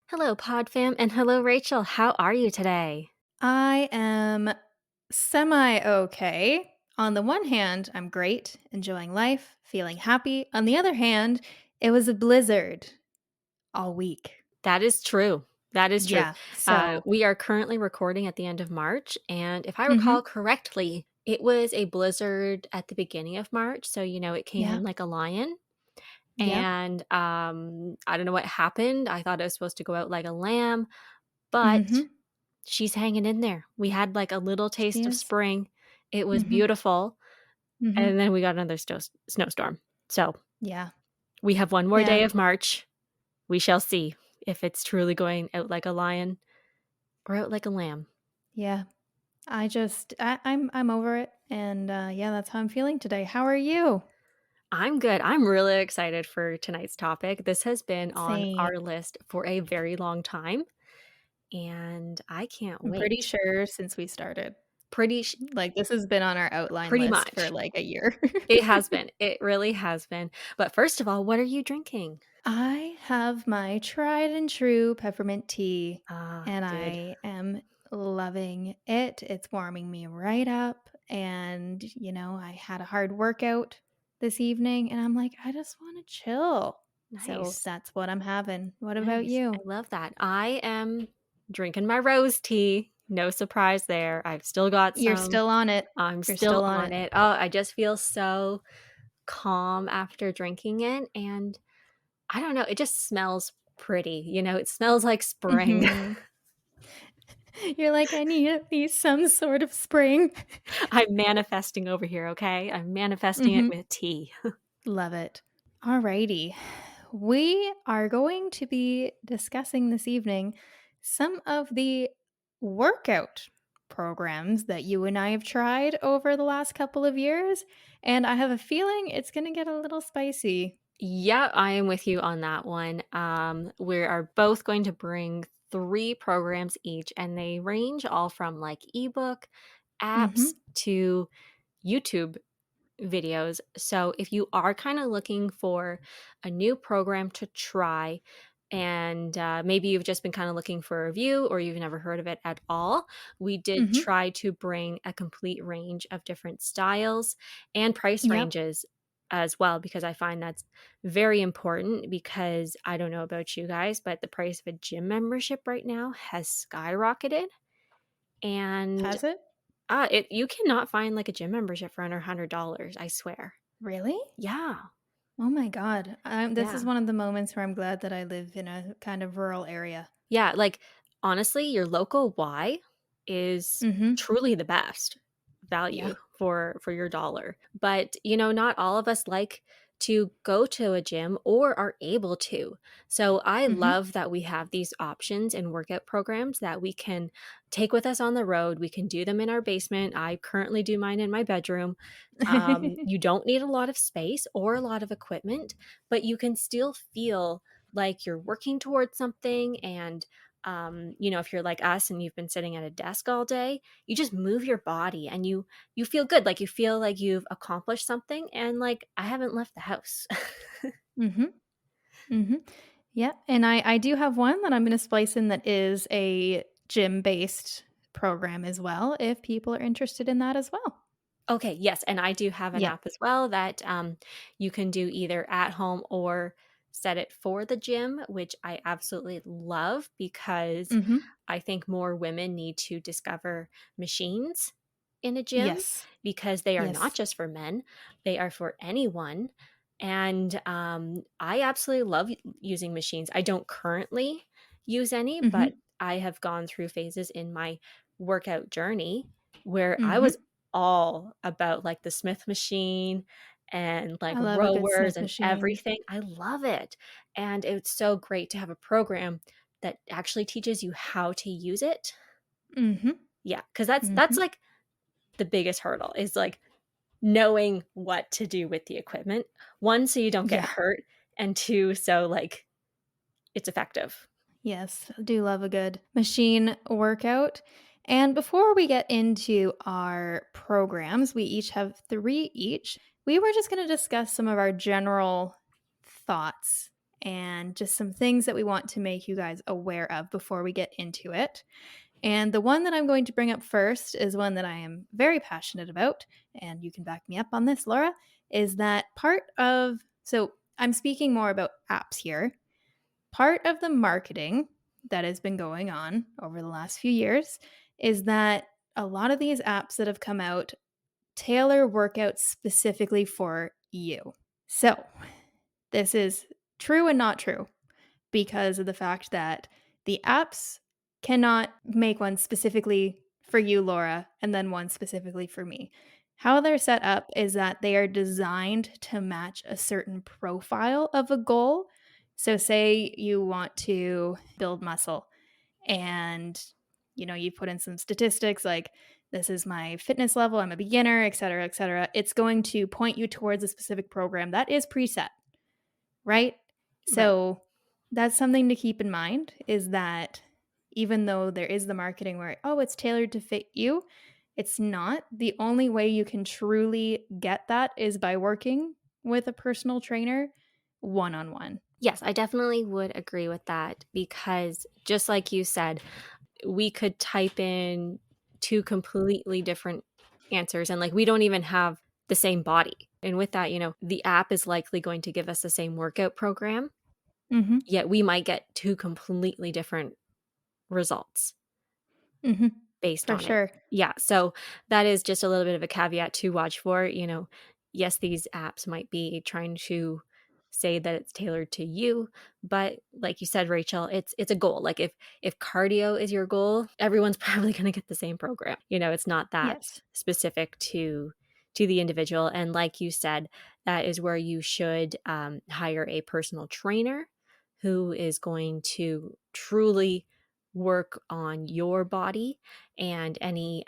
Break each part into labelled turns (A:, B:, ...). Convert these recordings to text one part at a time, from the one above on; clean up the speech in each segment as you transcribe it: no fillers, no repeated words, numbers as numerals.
A: Hello, Podfam, and hello, Rachel. How are you today?
B: I am semi okay. On the one hand, I'm great, enjoying life, feeling happy. On the other hand, it was a blizzard all week.
A: That is true. That is true.
B: Yeah. So,
A: We are currently recording at the end of March, and if I recall
B: mhm,
A: correctly, it was a blizzard at the beginning of March. So, it came
B: yeah,
A: in like a lion.
B: yep,
A: And I don't know what happened. I thought it was supposed to go out like a lamb, but
B: mhm.
A: she's hanging in there. We had like a little
B: She
A: taste of
B: is.
A: spring. It was
B: Mhm,
A: beautiful.
B: mhm.
A: And then we got another snowstorm. So
B: Yeah,
A: we have one more
B: yeah,
A: day of March. We shall see if it's truly going out like a lion or out like a lamb.
B: yeah. I'm over it, and yeah, that's how I'm feeling today. How are you?
A: I'm good. I'm really excited for tonight's topic. This has been on
B: Same.
A: our list for a very long time, and I can't
B: I'm pretty
A: wait.
B: sure since we started.
A: Pretty sh-
B: Like, this has been on our outline
A: pretty
B: list for,
A: much.
B: like, a year.
A: It has been. It really has been. But first of all, what are you drinking?
B: I have my tried and true peppermint tea,
A: Ah,
B: and
A: good.
B: I am loving it. It's warming me right up, and, I had a hard workout this evening, and I'm like, "I just wanna chill." So,
A: Nice.
B: that's what I'm having. What about
A: Nice. I
B: you?
A: love that. I am drinking my rose tea. No surprise there. I've still got
B: You're
A: some.
B: still on it.
A: I'm
B: You're
A: still
B: still on
A: on
B: it.
A: it. Oh, I just feel so calm after drinking it, and I don't know, it just smells pretty, it smells like spring.
B: Mhm. You're like, "I need at least some sort of spring."
A: I'm manifesting over here, okay? I'm manifesting it
B: Mhm.
A: with tea.
B: Love it. Alrighty. We are going to be discussing this evening some of the workout programs that you and I have tried over the last couple of years. And I have a feeling it's going to get a little spicy.
A: Yeah, I am with you on that one. We are both going to bring 3 programs each, and they range all from, like, ebook,
B: Mm-hmm.
A: apps, to YouTube videos. So if you are kind of looking for a new program to try, and maybe you've just been kind of looking for a review or you've never heard of it at all, we did
B: Mm-hmm.
A: try to bring a complete range of different styles and price
B: Yep.
A: ranges as well, because I find that's very important. Because I don't know about you guys, but the price of a gym membership right now has skyrocketed. And
B: Has it?
A: it you cannot find, like, a gym membership for under $100, I swear.
B: Really?
A: Yeah.
B: Oh my God. This is
A: Yeah.
B: one of the moments where I'm glad that I live in a kind of rural area.
A: Yeah, like, honestly, your local Y is
B: Mm-hmm.
A: truly the best
B: Yeah.
A: value for your dollar. But, not all of us like to go to a gym or are able to. So I
B: Mm-hmm.
A: love that we have these options and workout programs that we can take with us on the road. We can do them in our basement. I currently do mine in my bedroom. You don't need a lot of space or a lot of equipment, but you can still feel like you're working towards something. And if you're like us and you've been sitting at a desk all day, you just move your body and you feel good. Like, you feel like you've accomplished something, and, like, I haven't left the house.
B: Mm-hmm. Mm-hmm. Yeah, and I do have one that I'm gonna splice in that is a gym-based program as well, if people are interested in that as well.
A: Okay, yes, and I do have an
B: Yeah.
A: app as well that you can do either at home or set it for the gym, which I absolutely love, because
B: Mhm.
A: I think more women need to discover machines in a gym,
B: Yes.
A: because they are not
B: Yes.
A: just for men, they are for anyone. And I absolutely love using machines. I don't currently use any, but
B: Mhm.
A: I have gone through phases in my workout journey where I was
B: Mhm.
A: all about, like, the Smith machine and, like,
B: I love a good
A: rowers
B: Smith
A: and
B: machine.
A: everything. I love it, and it's so great to have a program that actually teaches you how to use it.
B: Mhm.
A: Yeah, because that's,
B: Mhm.
A: like, the biggest hurdle, is, like, knowing what to do with the equipment. 1, so you don't get
B: Yeah.
A: hurt, and 2, so, like, it's effective.
B: Yes, I do love a good machine workout. And before we get into our programs, we each have 3 each. We were just gonna discuss some of our general thoughts and just some things that we want to make you guys aware of before we get into it. And the one that I'm going to bring up first is one that I am very passionate about, and you can back me up on this, Laura, is that so I'm speaking more about apps here. Part of the marketing that has been going on over the last few years is that a lot of these apps that have come out tailor workouts specifically for you. So, this is true and not true because of the fact that the apps cannot make one specifically for you, Laura, and then one specifically for me. How they're set up is that they are designed to match a certain profile of a goal. So, say you want to build muscle and you put in some statistics like this is my fitness level, I'm a beginner, et cetera, et cetera. It's going to point you towards a specific program that is preset, right?
A: Right.
B: So that's something to keep in mind is that even though there is the marketing where, oh, it's tailored to fit you, it's not. The only way you can truly get that is by working with a personal trainer one on one.
A: Yes, I definitely would agree with that because just like you said, we could type in two completely different answers and like we don't even have the same body. And with that, the app is likely going to give us the same workout program,
B: Mm-hmm.
A: yet we might get two completely different results
B: Mm-hmm.
A: based
B: For
A: on it.
B: sure.
A: Yeah, so that is just a little bit of a caveat to watch for. Yes, these apps might be trying to say that it's tailored to you, but like you said, Rachel, it's a goal. Like if cardio is your goal, everyone's probably going to get the same program. It's not that
B: Yes.
A: specific to the individual. And like you said, that is where you should hire a personal trainer who is going to truly work on your body and any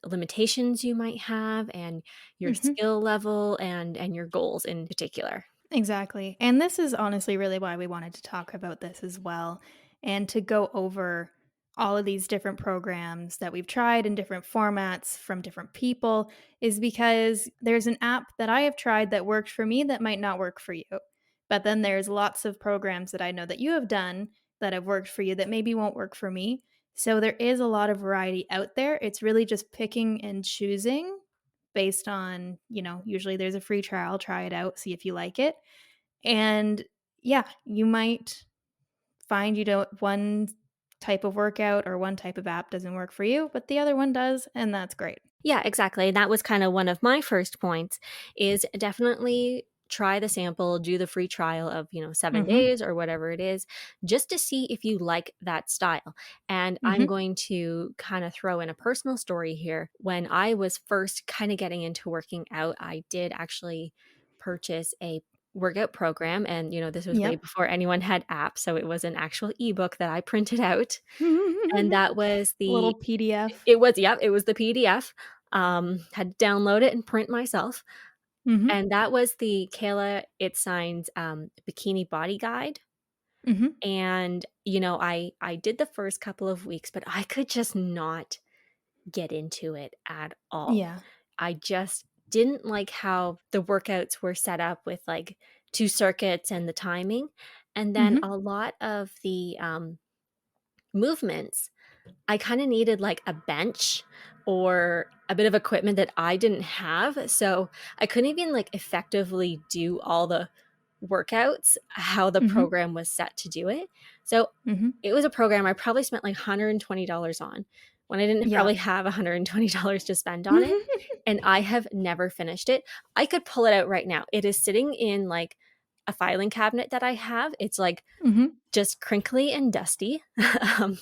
A: limitations you might have and your
B: Mm-hmm.
A: skill level and your goals in particular.
B: Exactly. And this is honestly really why we wanted to talk about this as well and to go over all of these different programs that we've tried in different formats from different people is because there's an app that I have tried that worked for me that might not work for you. But then there's lots of programs that I know that you have done that have worked for you that maybe won't work for me. So there is a lot of variety out there. It's really just picking and choosing based on, usually there's a free trial, try it out, see if you like it. And yeah, you might find one type of workout or one type of app doesn't work for you, but the other one does, and that's great.
A: Yeah, exactly. And that was kind of one of my first points is definitely try the sample, do the free trial of, 7
B: Mhm.
A: days or whatever it is, just to see if you like that style. And I'm
B: Mhm.
A: going to kind of throw in a personal story here. When I was first kind of getting into working out, I did actually purchase a workout program and this was way
B: Yep.
A: before anyone had apps, so it was an actual ebook that I printed out and that was
B: Little
A: the
B: PDF.
A: it was, yep, it was the PDF, had to download it and print myself,
B: Mhm.
A: and that was the Kayla Itsines, Bikini Body Guide,
B: Mhm.
A: and, I did the first couple of weeks, but I could just not get into it at all.
B: Yeah.
A: I just didn't like how the workouts were set up with, like, 2 circuits and the timing, and then
B: Mhm.
A: a lot of the, movements I kinda needed, like, a bench or a bit of equipment that I didn't have, so I couldn't even, like, effectively do all the workouts how the
B: Mhm.
A: program was set to do it. So,
B: Mhm.
A: it was a program I probably spent, like, $120 on when I didn't
B: Yeah.
A: probably have $120 to spend on it, and I have never finished it. I could pull it out right now. It is sitting in, like, a filing cabinet that I have. It's, like,
B: Mhm.
A: just crinkly and dusty, um,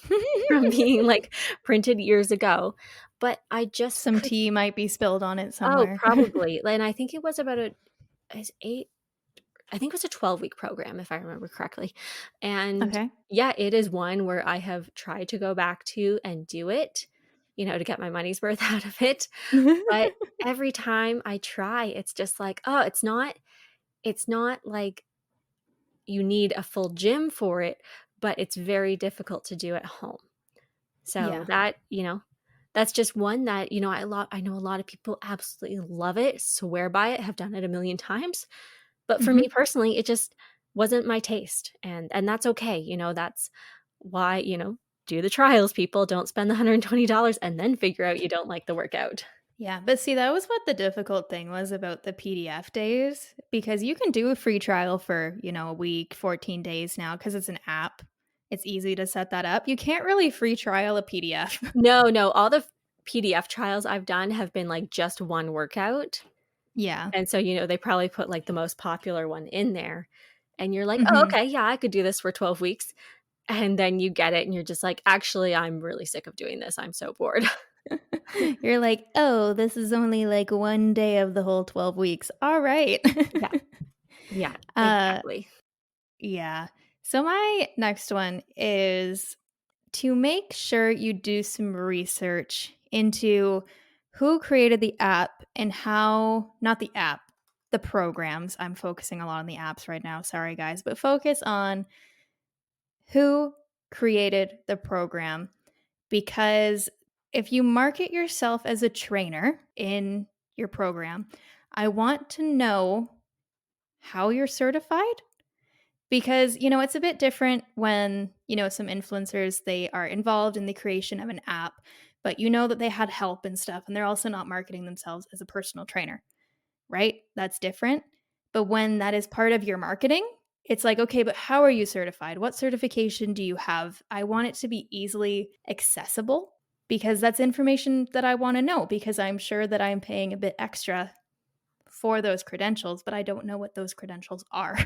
A: from being, like, printed years ago, but I just
B: Some
A: could
B: tea might be spilled on it
A: Oh,
B: somewhere.
A: probably, and I think it was about a is 8 I think it was a 12-week program, if I remember correctly, and,
B: Okay.
A: yeah, it is one where I have tried to go back to and do it, to get my money's worth out of it, but every time I try, it's just like, oh, it's not like you need a full gym for it, but it's very difficult to do at home. So
B: Yeah.
A: that's just one that, I know a lot of people absolutely love it, swear by it, have done it a million times. But for me
B: Mhm.
A: personally, it just wasn't my taste, and that's okay, that's why, do the trials, people. Don't spend the $120 and then figure out you don't like the workout.
B: Yeah, but see, that was what the difficult thing was about the PDF days because you can do a free trial for, a week, 14 days now because it's an app. It's easy to set that up. You can't really free trial a PDF.
A: No, no, all the PDF trials I've done have been, like, just one workout,
B: Yeah.
A: and so, they probably put, like, the most popular one in there, and you're like, "Oh,
B: Mhm.
A: okay, yeah, I could do this for 12 weeks," and then you get it, and you're just like, "Actually, I'm really sick of doing this, I'm so bored."
B: You're like, "Oh, this is only like 1 day of the whole 12 weeks. Alright."
A: Yeah, yeah,
B: Uh,
A: exactly.
B: yeah. So my next one is to make sure you do some research into who created the app and how not the app, the programs. I'm focusing a lot on the apps right now. Sorry, guys, but focus on who created the program because if you market yourself as a trainer in your program, I want to know how you're certified because, it's a bit different when, some influencers, they are involved in the creation of an app, but you know that they had help and stuff, and they're also not marketing themselves as a personal trainer, right? That's different. But when that is part of your marketing, it's like, okay, but how are you certified? What certification do you have? I want it to be easily accessible because that's information that I want to know because I'm sure that I'm paying a bit extra for those credentials, but I don't know what those credentials are.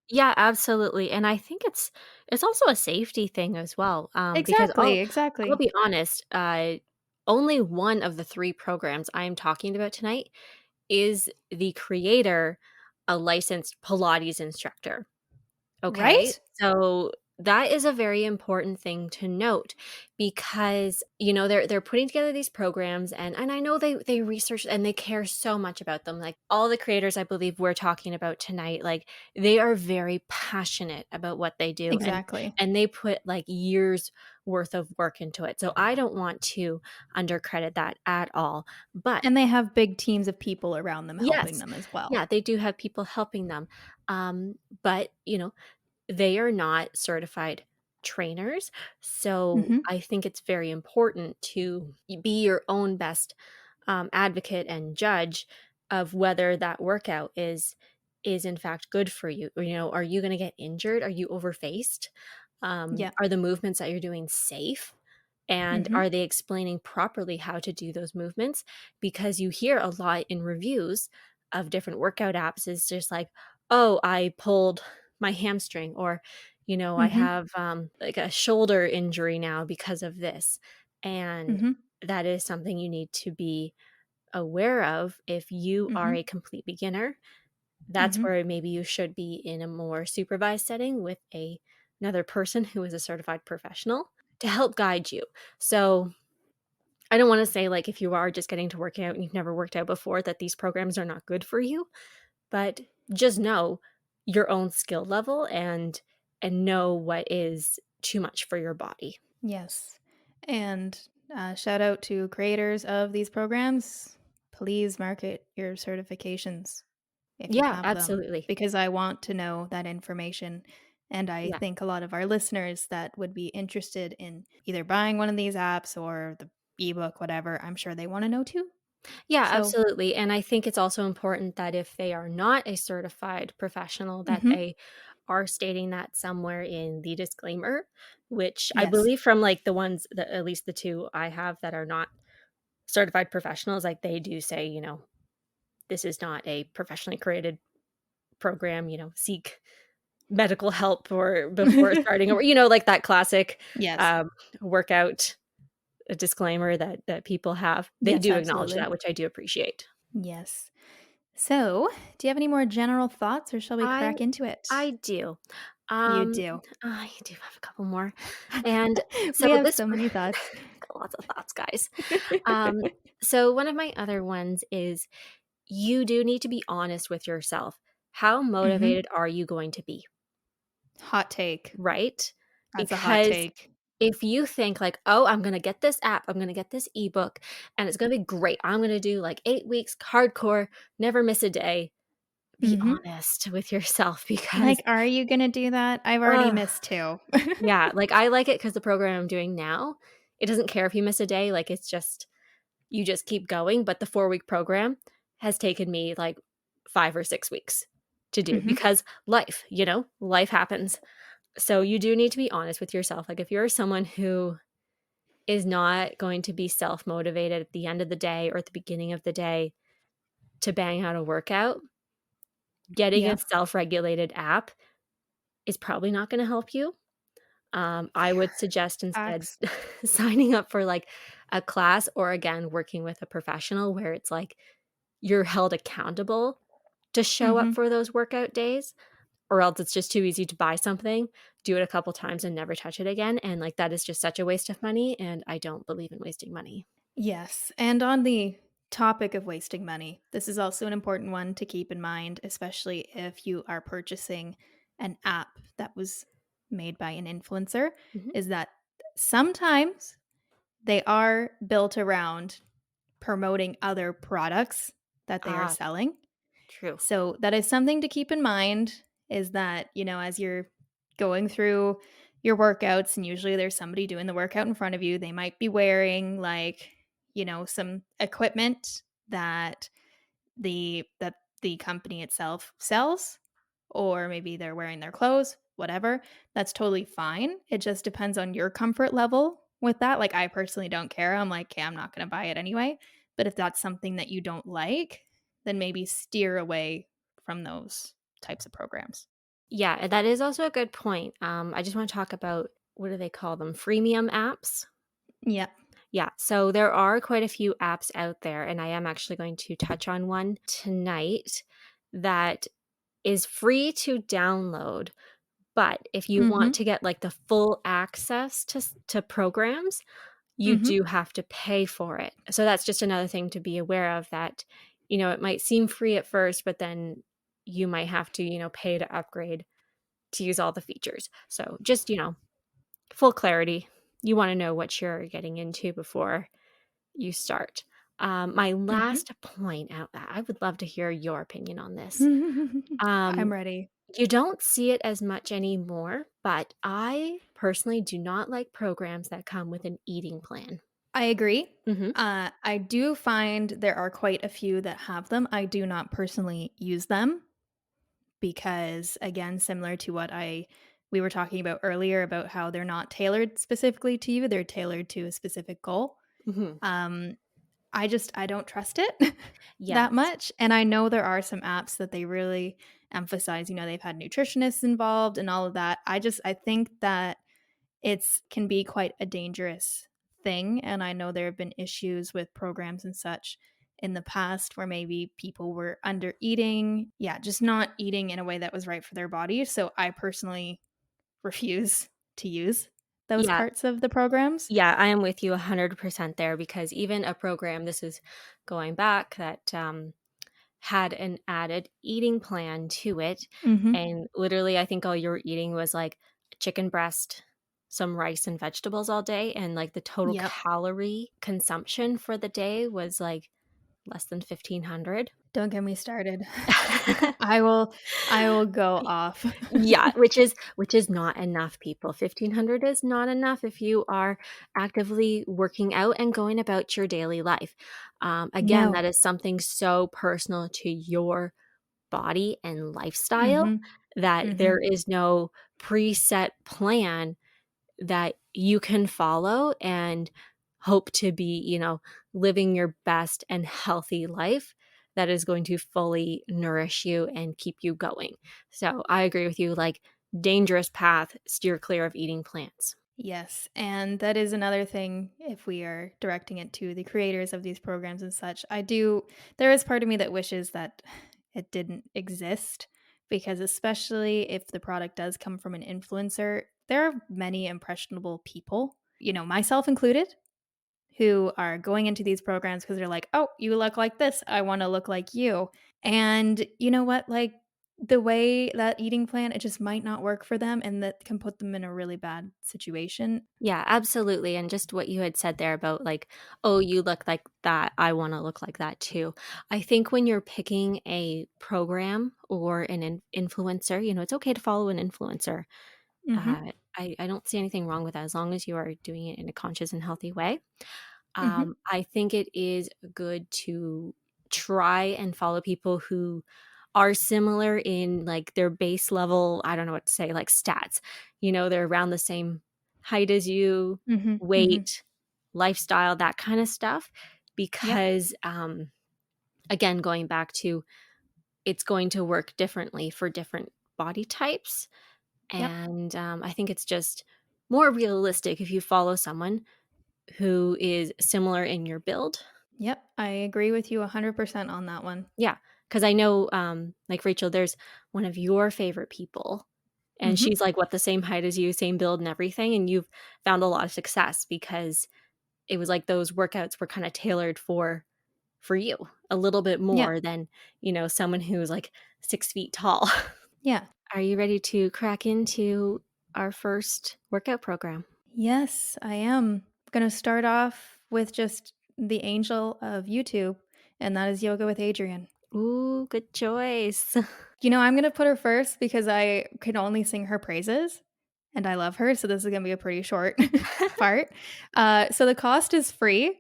A: Yeah, absolutely, and I think it's also a safety thing as well, because
B: Exactly,
A: I'll
B: exactly.
A: be honest, only one of the 3 programs I am talking about tonight is the creator a licensed Pilates instructor. Okay.
B: Right?
A: So that is a very important thing to note because they're putting together these programs and I know they research and they care so much about them. Like all the creators I believe we're talking about tonight, like they are very passionate about what they do
B: Exactly.
A: and they put like years worth of work into it. So I don't want to undercredit that at all. But
B: And they have big teams of people around them helping
A: yes,
B: them as well.
A: yeah, they do have people helping them. But they are not certified trainers. So
B: Mhm.
A: I think it's very important to be your own best advocate and judge of whether that workout is in fact good for you. Or, are you going to get injured? Are you overfaced?
B: Yeah.
A: Are the movements that you're doing safe? And
B: Mhm.
A: are they explaining properly how to do those movements? Because you hear a lot in reviews of different workout apps is just like, oh, I pulled my hamstring, or, I
B: Mhm.
A: have like a shoulder injury now because of this. And
B: Mhm.
A: that is something you need to be aware of if you are
B: Mhm.
A: a complete beginner. That's
B: Mhm.
A: where maybe you should be in a more supervised setting with another person who is a certified professional to help guide you. So I don't want to say like if you are just getting to working out and you've never worked out before that these programs are not good for you, but just know your own skill level and know what is too much for your body.
B: Yes. And shout out to creators of these programs. Please market your certifications if you
A: Yeah,
B: have them
A: absolutely.
B: because I want to know that information. And I
A: Yeah.
B: think a lot of our listeners that would be interested in either buying one of these apps or the ebook, whatever, I'm sure they want to know too.
A: Yeah,
B: So,
A: absolutely. And I think it's also important that if they are not a certified professional, that
B: mhm.
A: they are stating that somewhere in the disclaimer, which I
B: Yes.
A: believe from like the ones that at least the two I have that are not certified professionals, like they do say, this is not a professionally created program, seek medical help or before starting or, like that classic
B: Yes.
A: um, workout disclaimer that people have. They
B: Yes,
A: do acknowledge
B: absolutely.
A: that, which I do appreciate.
B: Yes. So, do you have any more general thoughts or shall we
A: I
B: crack into it?
A: I do.
B: You
A: Um,
B: do.
A: I do have a couple more. And so
B: We have
A: this
B: so many thoughts.
A: got lots of thoughts, guys. Um, so one of my other ones is you do need to be honest with yourself. How
B: Mhm.
A: motivated are you going to be?
B: Hot take.
A: Right?
B: That's a hot
A: Because
B: take.
A: if you think like, "Oh, I'm gonna get this app, I'm gonna get this ebook, and it's gonna be great. I'm gonna do like 8 weeks hardcore, never miss a day." be
B: Mhm.
A: honest with yourself because
B: Like, are you gonna do that? I've already
A: ugh,
B: missed 2.
A: yeah, like, I like it because the program I'm doing now, it doesn't care if you miss a day, like, it's just you just keep going, but the 4-week program has taken me, like, 5 or 6 weeks to do
B: Mhm.
A: because life, life happens. So you do need to be honest with yourself, like, if you're someone who is not going to be self-motivated at the end of the day or at the beginning of the day to bang out a workout, getting a
B: Yeah.
A: self-regulated app is probably not gonna help you. I would
B: Fair.
A: suggest instead
B: Facts.
A: signing up for, like, a class or, again, working with a professional where it's, like, you're held accountable to show up
B: Mhm.
A: for those workout days, or else it's just too easy to buy something, do it a couple times, and never touch it again, and, like, that is just such a waste of money, and I don't believe in wasting money.
B: Yes, and on the topic of wasting money, this is also an important one to keep in mind, especially if you are purchasing an app that was made by an influencer,
A: Mhm.
B: is that sometimes they are built around promoting other products that they are
A: Ah,
B: selling.
A: true.
B: So that is something to keep in mind is that, as you're going through your workouts and usually there's somebody doing the workout in front of you, they might be wearing like, some equipment that the company itself sells, or maybe they're wearing their clothes, whatever. That's totally fine. It just depends on your comfort level with that. Like I personally don't care. I'm like, okay, I'm not going to buy it anyway. But if that's something that you don't like, then maybe steer away from those types of programs.
A: Yeah, and that is also a good point. I just wanna talk about what do they call them? Freemium apps?
B: Yeah.
A: Yeah, so there are quite a few apps out there, and I am actually going to touch on one tonight that is free to download, but if you want
B: Mhm.
A: to get, like, the full access to programs, you
B: Mhm.
A: do have to pay for it. So that's just another thing to be aware of that, it might seem free at first, but then you might have to, pay to upgrade to use all the features. So just, full clarity. You wanna know what you're getting into before you start. My
B: Mhm.
A: last point out I would love to hear your opinion on this.
B: I'm
A: Um,
B: ready.
A: you don't see it as much anymore, but I personally do not like programs that come with an eating plan.
B: I agree.
A: Mhm,
B: I do find there are quite a few that have them. I do not personally use them because again, similar to what I we were talking about earlier about how they're not tailored specifically to you, they're tailored to a specific goal.
A: mhm.
B: Um, I don't trust it that
A: Yes.
B: much, and I know there are some apps that they really emphasize, they've had nutritionists involved and all of that. I think that it's can be quite a dangerous thing, and I know there have been issues with programs and such in the past where maybe people were under eating, yeah, just not eating in a way that was right for their body, so I personally refuse to use those
A: Yeah,
B: parts of the programs.
A: yeah, I am with you 100% there because even a program this is going back that, had an added eating plan to it,
B: Mhm.
A: and literally, I think all you were eating was, like, chicken breast, some rice and vegetables all day, and, like, the total
B: Yep.
A: calorie consumption for the day was, like, less than 1,500.
B: Don't get me started. I will go off.
A: Yeah, which is not enough, people. 1,500 is not enough if you are actively working out and going about your daily life. Again, that
B: No.
A: is something so personal to your body and lifestyle
B: Mhm.
A: that there
B: Mhm.
A: is no preset plan that you can follow and hope to be, living your best and healthy life that is going to fully nourish you and keep you going. So I agree with you, like dangerous path, steer clear of eating plants.
B: Yes, and that is another thing if we are directing it to the creators of these programs and such. There is part of me that wishes that it didn't exist because especially if the product does come from an influencer, there are many impressionable people, myself included, who are going into these programs because they're like, "Oh, you look like this. I want to look like you." And you know what? Like the way that eating plan, it just might not work for them, and that can put them in a really bad situation.
A: Yeah, absolutely, and just what you had said there about, like, "Oh, you look like that, I wanna look like that too." I think when you're picking a program or an influencer, it's okay to follow an influencer.
B: Mhm.
A: I don't see anything wrong with that as long as you are doing it in a conscious and healthy way.
B: Mhm.
A: I think it is good to try and follow people who are similar in, like, their base level, I don't know what to say, like, stats. They're around the same height as you,
B: Mhm. Mhm.
A: weight, lifestyle, that kinda stuff,
B: Yep.
A: because, again, going back to it's going to work differently for different body types,
B: Yep.
A: and, I think it's just more realistic if you follow someone who is similar in your build.
B: Yep. I agree with you 100% on that one.
A: Yeah, because I know, like, Rachel, there's one of your favorite people, and
B: Mhm.
A: she's, like, what, the same height as you, same build and everything, and you've found a lot of success because it was like those workouts were kinda tailored for you a little bit
B: Yeah.
A: more than, someone who's, like, 6 feet tall.
B: Yeah.
A: Are you ready to crack into our first workout program?
B: Yes, I am gonna start off with just the angel of YouTube, and that is Yoga with Adrian.
A: Ooh, good choice.
B: I'm gonna put her first because I can only sing her praises, and I love her, so this is gonna be a pretty short part. So the cost is free,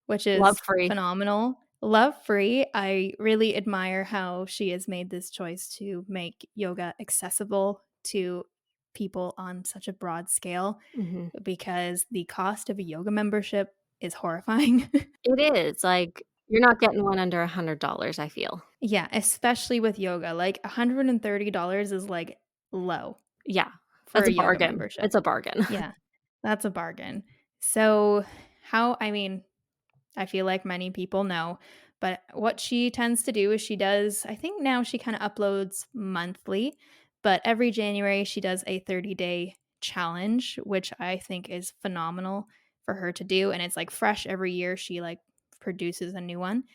B: which
A: Love
B: is
A: free.
B: phenomenal. Love free. I really admire how she has made this choice to make yoga accessible to people on such a broad scale
A: Mhm.
B: because the cost of a yoga membership is horrifying.
A: It is, like, you're not getting one under $100, I feel.
B: Yeah, especially with yoga. Like $130 is like low
A: Yeah,
B: for
A: that's
B: a
A: a
B: yoga
A: bargain.
B: membership.
A: It's a bargain.
B: Yeah, that's a bargain. So, I mean, I feel like many people know, but what she tends to do is she does, I think now she kind of uploads monthly, but every January she does a 30-day challenge, which I think is phenomenal for her to do. And it's like fresh every year. She like produces a new one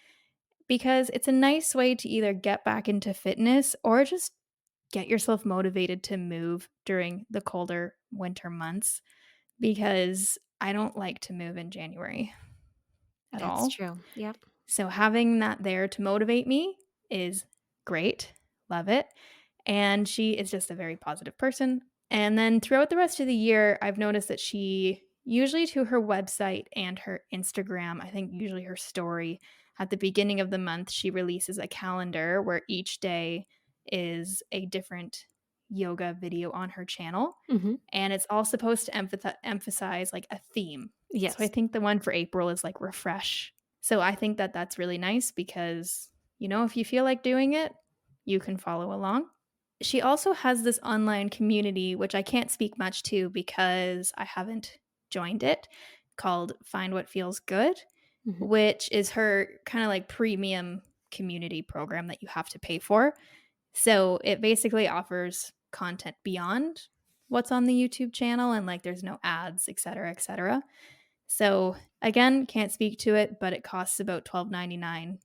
B: because it's a nice way to either get back into fitness or just get yourself motivated to move during the colder winter months because I don't like to move in January at
A: That's
B: all.
A: true. Yep.
B: So having that there to motivate me is great. Love it. And she is just a very positive person. And then throughout the rest of the year, I've noticed that she usually to her website and her Instagram, I think usually her story at the beginning of the month, she releases a calendar where each day is a different yoga video on her channel.
A: Mhm.
B: And it's all supposed to emphasize like a theme. So I
A: Yes.
B: think the one for April is like refresh. So I think that that's really nice because, if you feel like doing it, you can follow along. She also has this online community, which I can't speak much to because I haven't joined it, called Find What Feels Good,
A: Mhm.
B: which is her kind of like premium community program that you have to pay for. So it basically offers content beyond what's on the YouTube channel and like there's no ads, et cetera, et cetera. So again, can't speak to it, but it costs about $12.99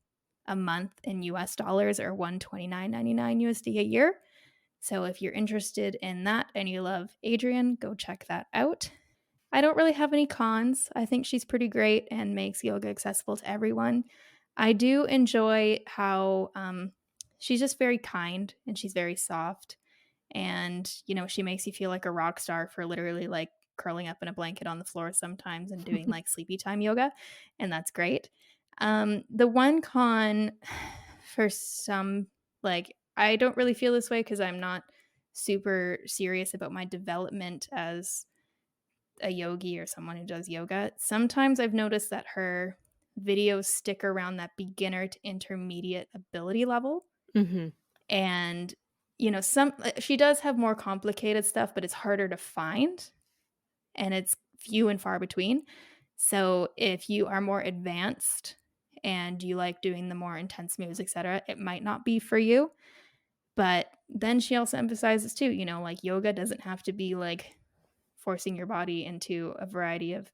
B: a month in US dollars or $129.99 USD a year. So if you're interested in that and you love Adrian, go check that out. I don't really have any cons. I think she's pretty great and makes yoga accessible to everyone. I do enjoy how she's just very kind and she's very soft. And, she makes you feel like a rock star for literally like curling up in a blanket on the floor sometimes and doing like sleepy time yoga. And that's great. The one con for some, like, I don't really feel this way because I'm not super serious about my development as a yogi or someone who does yoga. Sometimes I've noticed that her videos stick around that beginner to intermediate ability level.
A: Mhm.
B: And, some she does have more complicated stuff, but it's harder to find and it's few and far between. So if you are more advanced and you like doing the more intense moves, etc., it might not be for you. But then she also emphasizes too, like yoga doesn't have to be like forcing your body into a variety of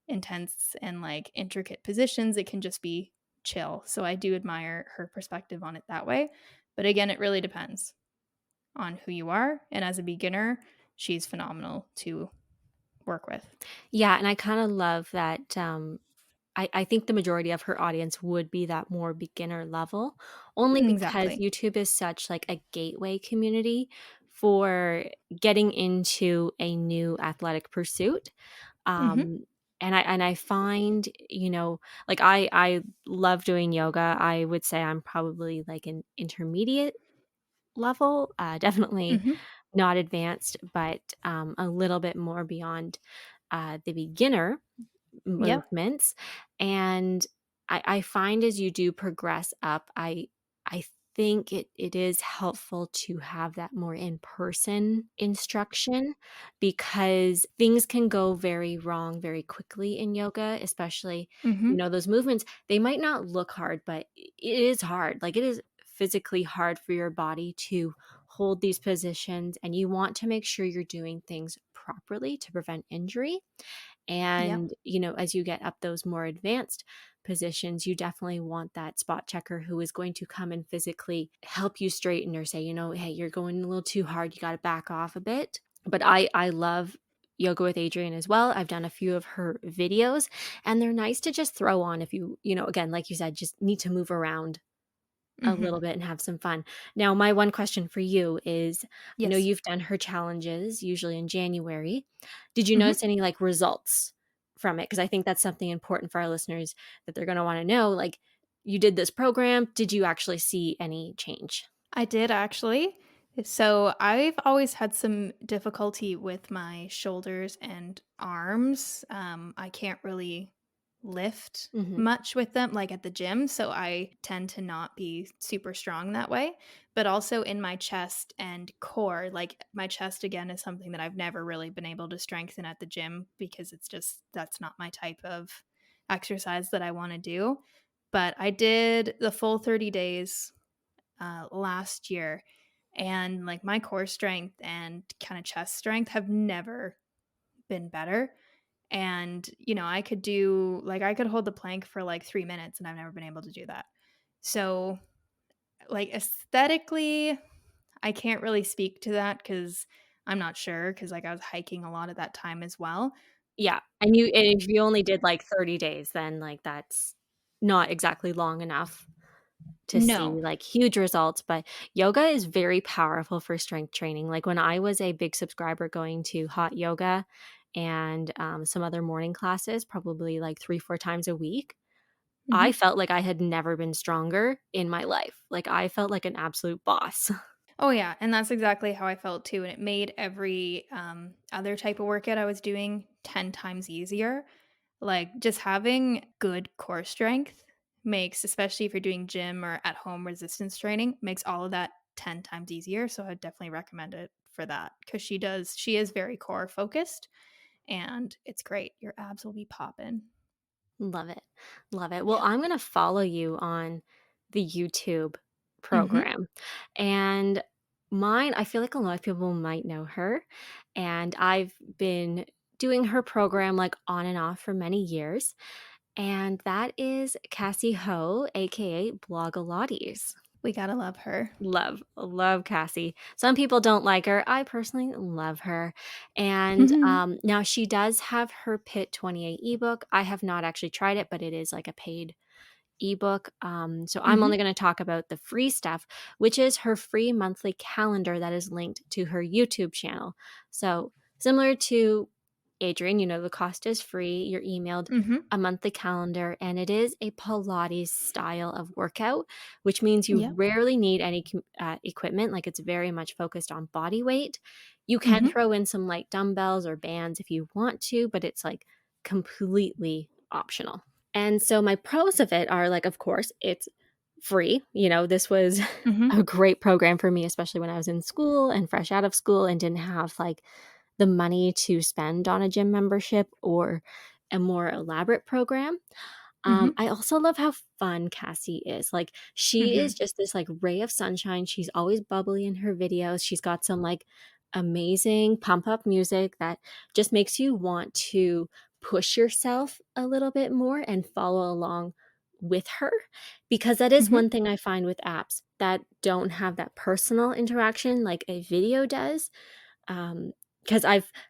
B: intense and like intricate positions. It can just be chill. So I do admire her perspective on it that way. But again, it really depends on who you are. And as a beginner, she's phenomenal to work with.
A: Yeah, and I kind of love that. I think the majority of her audience would be that more beginner level, only because
B: Exactly.
A: YouTube is such like a gateway community for getting into a new athletic pursuit.
B: Hmm.
A: Um, and I find, like I love doing yoga. I would say I'm probably like an intermediate level, definitely
B: Hmm.
A: not advanced, but a little bit more beyond the beginner
B: Yep.
A: movements. And I find as you do progress up, I think it is helpful to have that more in-person instruction, because things can go very wrong very quickly in yoga, especially,
B: Hmm.
A: those movements, they might not look hard, but it is hard. Like, it is physically hard for your body to hold these positions, and you want to make sure you're doing things properly to prevent injury.
B: Yep.
A: And, as you get up those more advanced positions, you definitely want that spot checker who is going to come and physically help you straighten or say, hey, you're going a little too hard. You got to back off a bit. But I love yoga with Adrien as well. I've done a few of her videos, and they're nice to just throw on if again, like you said, just need to move around a
B: Hmm.
A: little bit and have some fun. Now, my one question for you is, I know
B: Yes.
A: you've done her challenges usually in January. Did you
B: Hmm.
A: notice any like results from it? Because I think that's something important for our listeners that they're going to want to know. Like, you did this program. Did you actually see any change?
B: I did actually. So I've always had some difficulty with my shoulders and arms. I can't really lift
A: Hmm.
B: much with them, like at the gym. So I tend to not be super strong that way. But also in my chest and core, like my chest again is something that I've never really been able to strengthen at the gym because it's just that's not my type of exercise that I want to do. But I did the full 30 days last year, and like my core strength and kind of chest strength have never been better. And I could hold the plank for like 3 minutes, and I've never been able to do that. So like aesthetically, I can't really speak to that because I'm not sure, because like I was hiking a lot at that time as well.
A: Yeah. And if you only did like 30 days, then like that's not exactly long enough to see,
B: No.
A: like, huge results. But yoga is very powerful for strength training. Like, when I was a big subscriber going to hot yoga and, some other morning classes, probably, like, 3, 4 times a week, I
B: Hmm.
A: felt like I had never been stronger in my life. Like, I felt like an absolute boss.
B: Oh yeah, and that's exactly how I felt too, and it made every other type of workout I was doing 10 times easier. Like, just having good core strength makes, especially if you're doing gym or at home resistance training, makes all of that 10 times easier. So I'd definitely recommend it for that, because she is very core focused, and it's great. Your abs will be popping.
A: Love it. Love it. Well,
B: Yeah.
A: I'm gonna follow you on the YouTube
B: Mhm.
A: program. And mine, I feel like a lot of people might know her. And I've been doing her program like on and off for many years. And that is Cassie Ho, aka Blogilates.
B: We gotta love her.
A: Love Cassie. Some people don't like her. I personally love her. And now she does have her Pit 28 ebook. I have not actually tried it, but it is like a paid ebook. So I'm only
B: Mhm.
A: going to talk about the free stuff, which is her free monthly calendar that is linked to her YouTube channel. So similar to Adrian, the cost is free. You're emailed
B: Mhm.
A: a monthly calendar, and it is a Pilates style of workout, which means you
B: Yep.
A: rarely need any equipment. Like, it's very much focused on body weight. You can
B: Mhm.
A: throw in some light dumbbells or bands if you want to, but it's like completely optional. And so my pros of it are, like, of course, it's free. This was
B: Mhm.
A: a great program for me, especially when I was in school and fresh out of school and didn't have like the money to spend on a gym membership or a more elaborate program.
B: Mhm.
A: I also love how fun Cassie is. Like, she is
B: Mhm.
A: just this like ray of sunshine. She's always bubbly in her videos. She's got some like amazing pump up music that just makes you want to push yourself a little bit more and follow along with her, because that is
B: Mhm.
A: one thing I find with apps that don't have that personal interaction like a video does. Because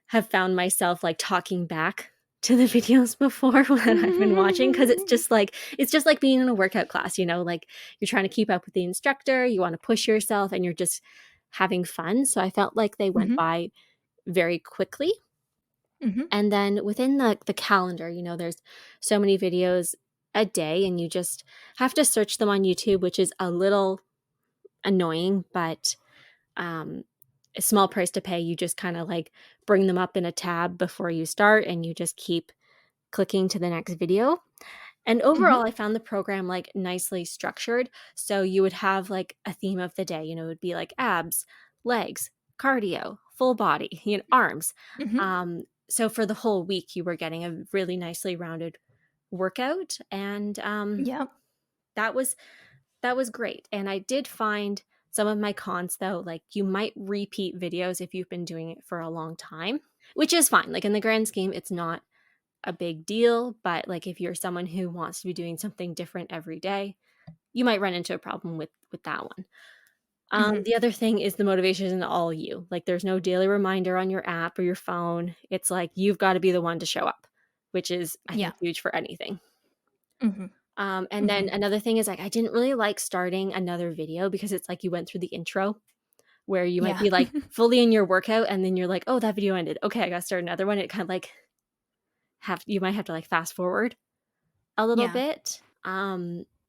A: have found myself, like, talking back to the videos before when I've been watching, because it's just like being in a workout class, like, you're trying to keep up with the instructor, you wanna push yourself, and you're just having fun, so I felt like they went
B: Mhm.
A: by very quickly.
B: Mhm.
A: And then within the calendar, there's so many videos a day, and you just have to search them on YouTube, which is a little annoying, but um, a small price to pay. You just kind of like bring them up in a tab before you start, and you just keep clicking to the next video. And
B: Mhm.
A: overall, I found the program like nicely structured. So you would have like a theme of the day, it would be like abs, legs, cardio, full body, arms.
B: Mhm.
A: So for the whole week, you were getting a really nicely rounded workout. And
B: Yep.
A: that was that was great, and I did find some of my cons, though, like, you might repeat videos if you've been doing it for a long time, which is fine, like, in the grand scheme, it's not a big deal, but, like, if you're someone who wants to be doing something different every day, you might run into a problem with that one.
B: Mhm.
A: The other thing is the motivation isn't all you, like, there's no daily reminder on your app or your phone, it's like, you've gotta be the one to show up, which is, I
B: Yeah.
A: think, huge for anything.
B: Mhm.
A: And then
B: Mhm.
A: another thing is, like, I didn't really like starting another video because it's like you went through the intro where you might
B: Yeah.
A: be, like, fully in your workout, and then you're like, "Oh, that video ended. Okay, I gotta start another one." It kinda, like, have you might have to, like, fast forward a little
B: Yeah.
A: bit.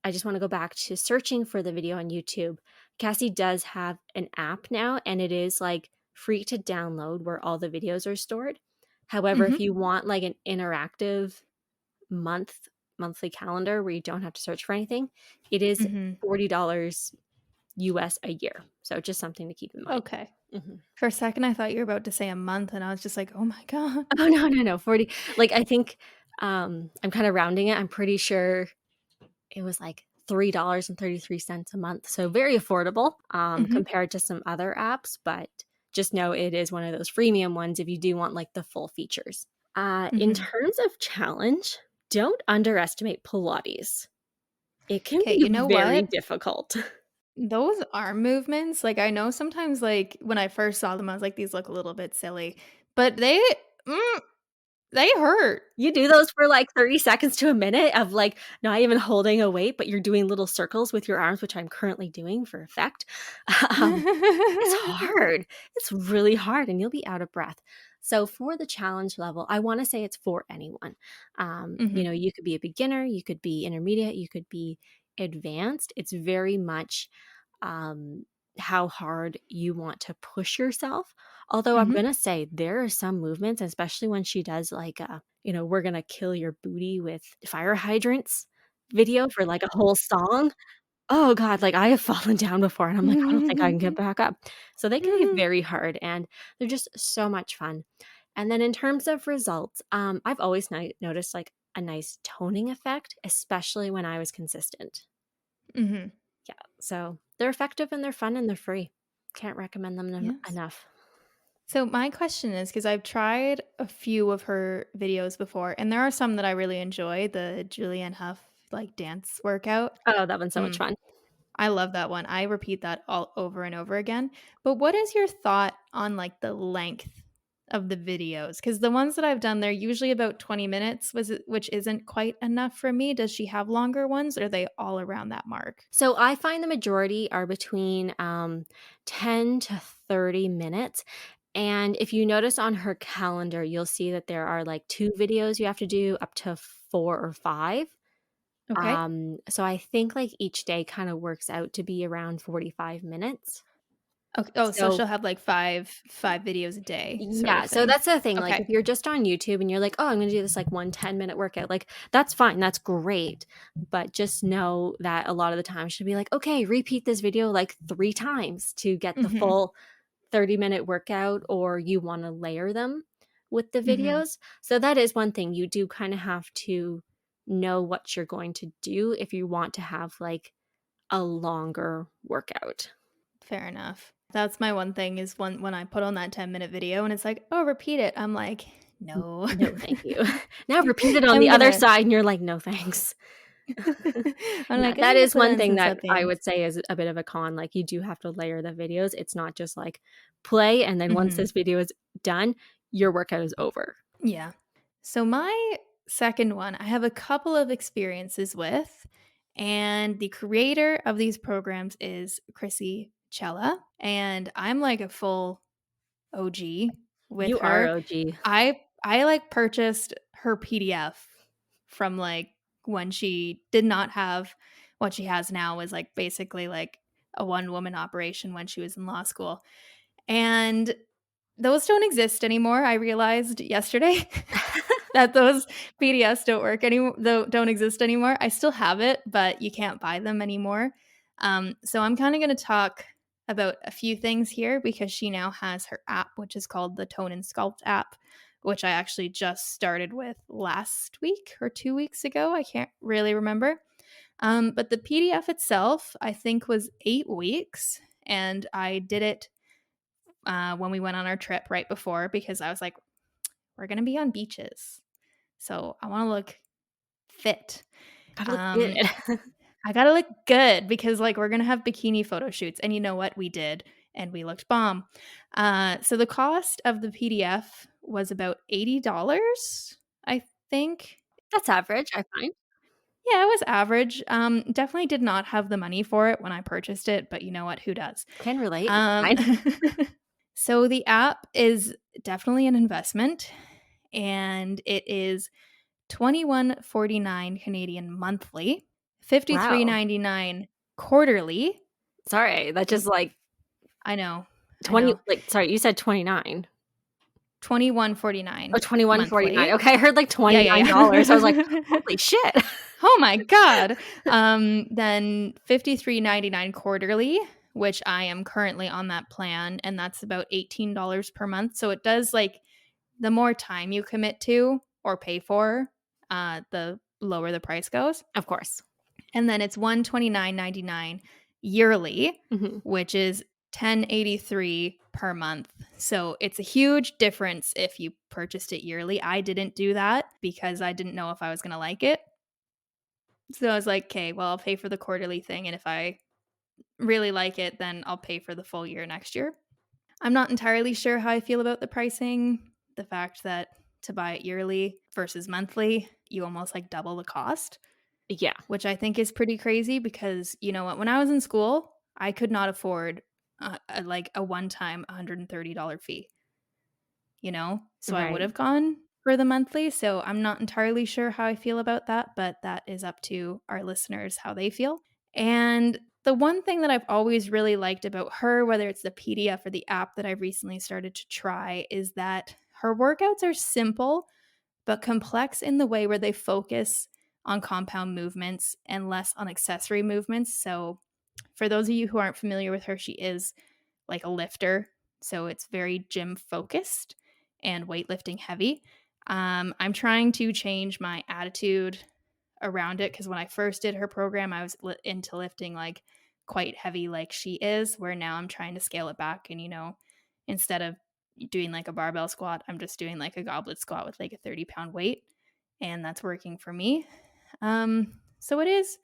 A: I just wanna go back to searching for the video on YouTube. Cassie does have an app now, and it is, like, free to download where all the videos are stored. However, if
B: Mhm.
A: you want, like, an interactive monthly calendar where you don't have to search for anything, it is
B: Mhm.
A: $40 US a year. So just something to keep in mind.
B: Okay.
A: Mhm.
B: For a second, I thought you were about to say a month, and I was just like, "Oh my god."
A: Oh, no, no, no, 40, like, I think, I'm kinda rounding it. I'm pretty sure it was, like, $3.33 a month, so very affordable,
B: Mhm.
A: compared to some other apps, but just know it is one of those freemium ones if you do want, like, the full features. In
B: Mhm.
A: terms of challenge, don't underestimate Pilates. It can
B: 'Kay,
A: be
B: you know
A: very
B: what?
A: difficult.
B: Those arm movements, like, I know sometimes, like, when I first saw them, I was like, "These look a little bit silly," but mm, they hurt.
A: You do those for, like, 30 seconds to a minute of, like, not even holding a weight, but you're doing little circles with your arms, which I'm currently doing for effect. Um, it's hard. It's really hard, and you'll be out of breath. So for the challenge level, I wanna say it's for anyone.
B: Mhm.
A: You could be a beginner, you could be intermediate, you could be advanced. It's very much, um, how hard you want to push yourself. Although I'm
B: Mhm.
A: gonna say there are some movements, especially when she does like "We're gonna kill your booty with fire hydrants" video for like a whole song. Oh god, like I have fallen down before and I'm like, "I don't think I can get back up." So they can be very hard and they're just so much fun. And then in terms of results, I've always noticed like a nice toning effect, especially when I was consistent.
B: Mhm.
A: Yeah, so they're effective and they're fun and they're free. Can't recommend them
B: Yes.
A: enough.
B: So my question is, because I've tried a few of her videos before, and there are some that I really enjoy, the Julianne Hough, like, dance workout.
A: Oh, that one's so much
B: Mm,
A: fun.
B: I love that one. I repeat that all over and over again. But what is your thought on, like, the length of the videos? Because the ones that I've done, they're usually about 20 minutes, which isn't quite enough for me. Does she have longer ones, or are they all around that mark?
A: So I find the majority are between 10 to 30 minutes. And if you notice on her calendar, you'll see that there are like two videos you have to do up to four or five.
B: Okay.
A: So I think like each day kind of works out to be around 45 minutes.
B: Okay. Oh, so
A: So
B: she'll have, like, five videos a day sort of
A: yeah, so
B: thing.
A: that's the thing, like,
B: Okay.
A: if you're just on YouTube and you're like, "Oh, I'm gonna do this, like, one 10-minute workout," like, that's fine, that's great, but just know that a lot of the time she'll be like, "Okay, repeat this video, like, 3 times to get the
B: Mhm.
A: full 30-minute workout," or you wanna layer them with the
B: Mhm.
A: videos. So that is one thing, you do kinda have to know what you're going to do if you want to have, like, a longer workout.
B: Fair enough. That's my one thing is when I put on that 10-minute video and it's like, "Oh, repeat it." I'm like, "No."
A: No, thank you. Now repeat it on
B: I'm
A: the other
B: gonna
A: side, and you're like, "No, thanks."
B: I'm
A: Yeah,
B: like, I
A: that
B: need to
A: is
B: put
A: one
B: on
A: thing
B: some
A: that I
B: sweatpants.
A: would say is a bit of a con, like, you do have to layer the videos. It's not just, like, play, and then once
B: Mhm.
A: this video is done, your workout is over.
B: Yeah. So my second one, I have a couple of experiences with, and the creator of these programs is Chrissy Chella, and I'm like a full OG with
A: You are
B: her.
A: OG.
B: I like purchased her PDF from like when she did not have what she has now, was like basically like a one woman operation when she was in law school. And those don't exist anymore. I realized yesterday that those PDFs don't work anymore, don't exist anymore. I still have it, but you can't buy them anymore. So I'm kind of going to talk about a few things here because she now has her app, which is called the Tone and Sculpt app, which I actually just started with last week or 2 weeks ago. I can't really remember. But the PDF itself, I think, was 8 weeks, and I did it when we went on our trip right before because I was like, we're going to be on beaches. So I want to look fit.
A: Gotta look good.
B: Um, I got to look good because like we're going to have bikini photo shoots. And you know what? We did. And we looked bomb. So the cost of the PDF was about $80, I think.
A: That's average, I find.
B: Yeah, it was average. Definitely did not have the money for it when I purchased it, but you know what? Who does?
A: Can relate, it's
B: Um,
A: fine.
B: so the app is definitely an investment, and it is 21.49 Canadian monthly,
A: Wow.
B: 53.99 quarterly.
A: Sorry, that just, like,
B: I know, I
A: 20
B: know.
A: like, sorry, you said 29. Oh,
B: 21.49
A: 21.49.
B: monthly.
A: Okay, I heard, like,
B: Yeah, yeah,
A: $29. I was like,
B: yeah.
A: "Holy shit."
B: Oh my god. Then 53.99 quarterly, which I am currently on that plan, and that's about $18 per month. So it does like the more time you commit to or pay for, the lower the price goes.
A: Of course.
B: And then it's 129.99 yearly,
A: Mhm.
B: which is 1083 per month. So it's a huge difference if you purchased it yearly. I didn't do that because I didn't know if I was going to like it. So I was like, okay, well, I'll pay for the quarterly thing. And if I really like it, then I'll pay for the full year next year. I'm not entirely sure how I feel about the pricing. The fact that to buy it yearly versus monthly, you almost like double the cost,
A: Yeah.
B: which I think is pretty crazy because you know what? When I was in school, I could not afford like a one time $130 fee, you know? So I would
A: Right.
B: have gone for the monthly. So I'm not entirely sure how I feel about that, but that is up to our listeners how they feel. And the one thing that I've always really liked about her, whether it's the PDF or the app that I've recently started to try, is that her workouts are simple but complex in the way where they focus on compound movements and less on accessory movements. So, for those of you who aren't familiar with her, she is like a lifter. So it's very gym focused and weightlifting heavy. I'm trying to change my attitude around it because when I first did her program, I was into lifting like quite heavy, like she is, where now I'm trying to scale it back. And, you know, instead of doing like a barbell squat, I'm just doing like a goblet squat with like a 30-pound weight. And that's working for me. So it is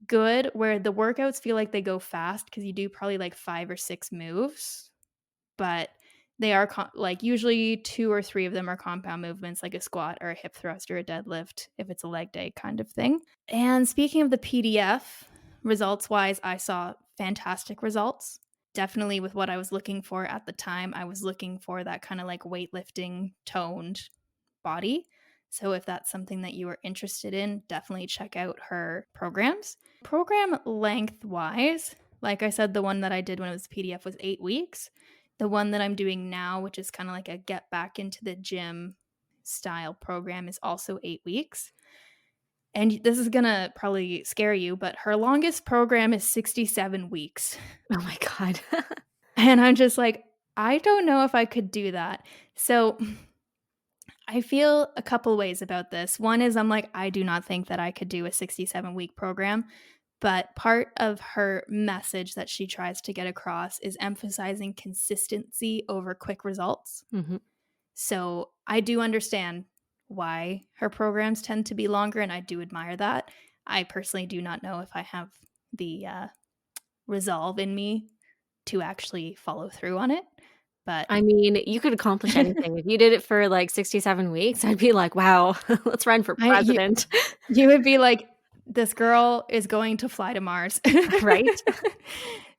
B: good where the workouts feel like they go fast because you do probably like 5 or 6 moves, but they are like usually 2 or 3 of them are compound movements like a squat or a hip thrust or a deadlift if it's a leg day kind of thing. And speaking of the PDF, results wise, I saw fantastic results. Definitely with what I was looking for at the time. I was looking for that kind of like weightlifting toned body. So if that's something that you are interested in, definitely check out her programs. Program length wise, like I said, the one that I did when it was PDF was 8 weeks. The one that I'm doing now, which is kind of like a get back into the gym style program, is also 8 weeks. And this is going to probably scare you, but her longest program is 67 weeks.
A: Oh my god.
B: And I'm just like, I don't know if I could do that. So I feel a couple ways about this. One is I'm like, I do not think that I could do a 67-week program. But part of her message that she tries to get across is emphasizing consistency over quick results.
A: Mhm.
B: So I do understand why her programs tend to be longer, and I do admire that. I personally do not know if I have the resolve in me to actually follow through on it. But
A: I mean, you could accomplish anything. If you did it for, like, 67 weeks, I'd be like, "Wow, let's run for
B: I you
A: president."
B: you would be like, "This girl is going to fly to Mars."
A: Right?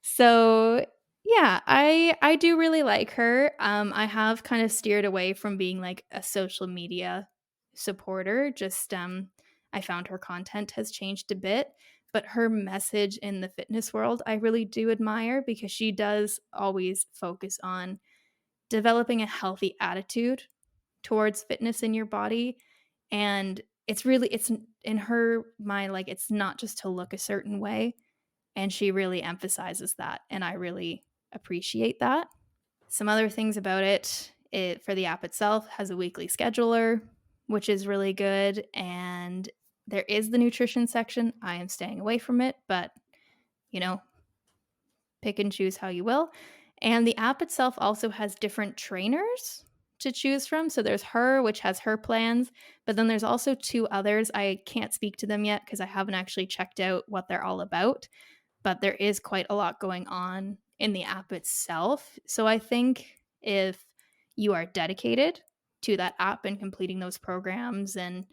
B: So, yeah, I do really like her. I have kind of steered away from being, like, a social media supporter, just, I found her content has changed a bit, but her message in the fitness world, I really do admire because she does always focus on developing a healthy attitude towards fitness in your body, and it's in her mind, like, it's not just to look a certain way, and she really emphasizes that, and I really appreciate that. Some other things about it for the app itself has a weekly scheduler, which is really good, and there is the nutrition section. I am staying away from it, but, you know, pick and choose how you will. And the app itself also has different trainers to choose from. So there's her, which has her plans, but then there's also two others. I can't speak to them yet because I haven't actually checked out what they're all about, but there is quite a lot going on in the app itself. So I think if you are dedicated to that app and completing those programs and,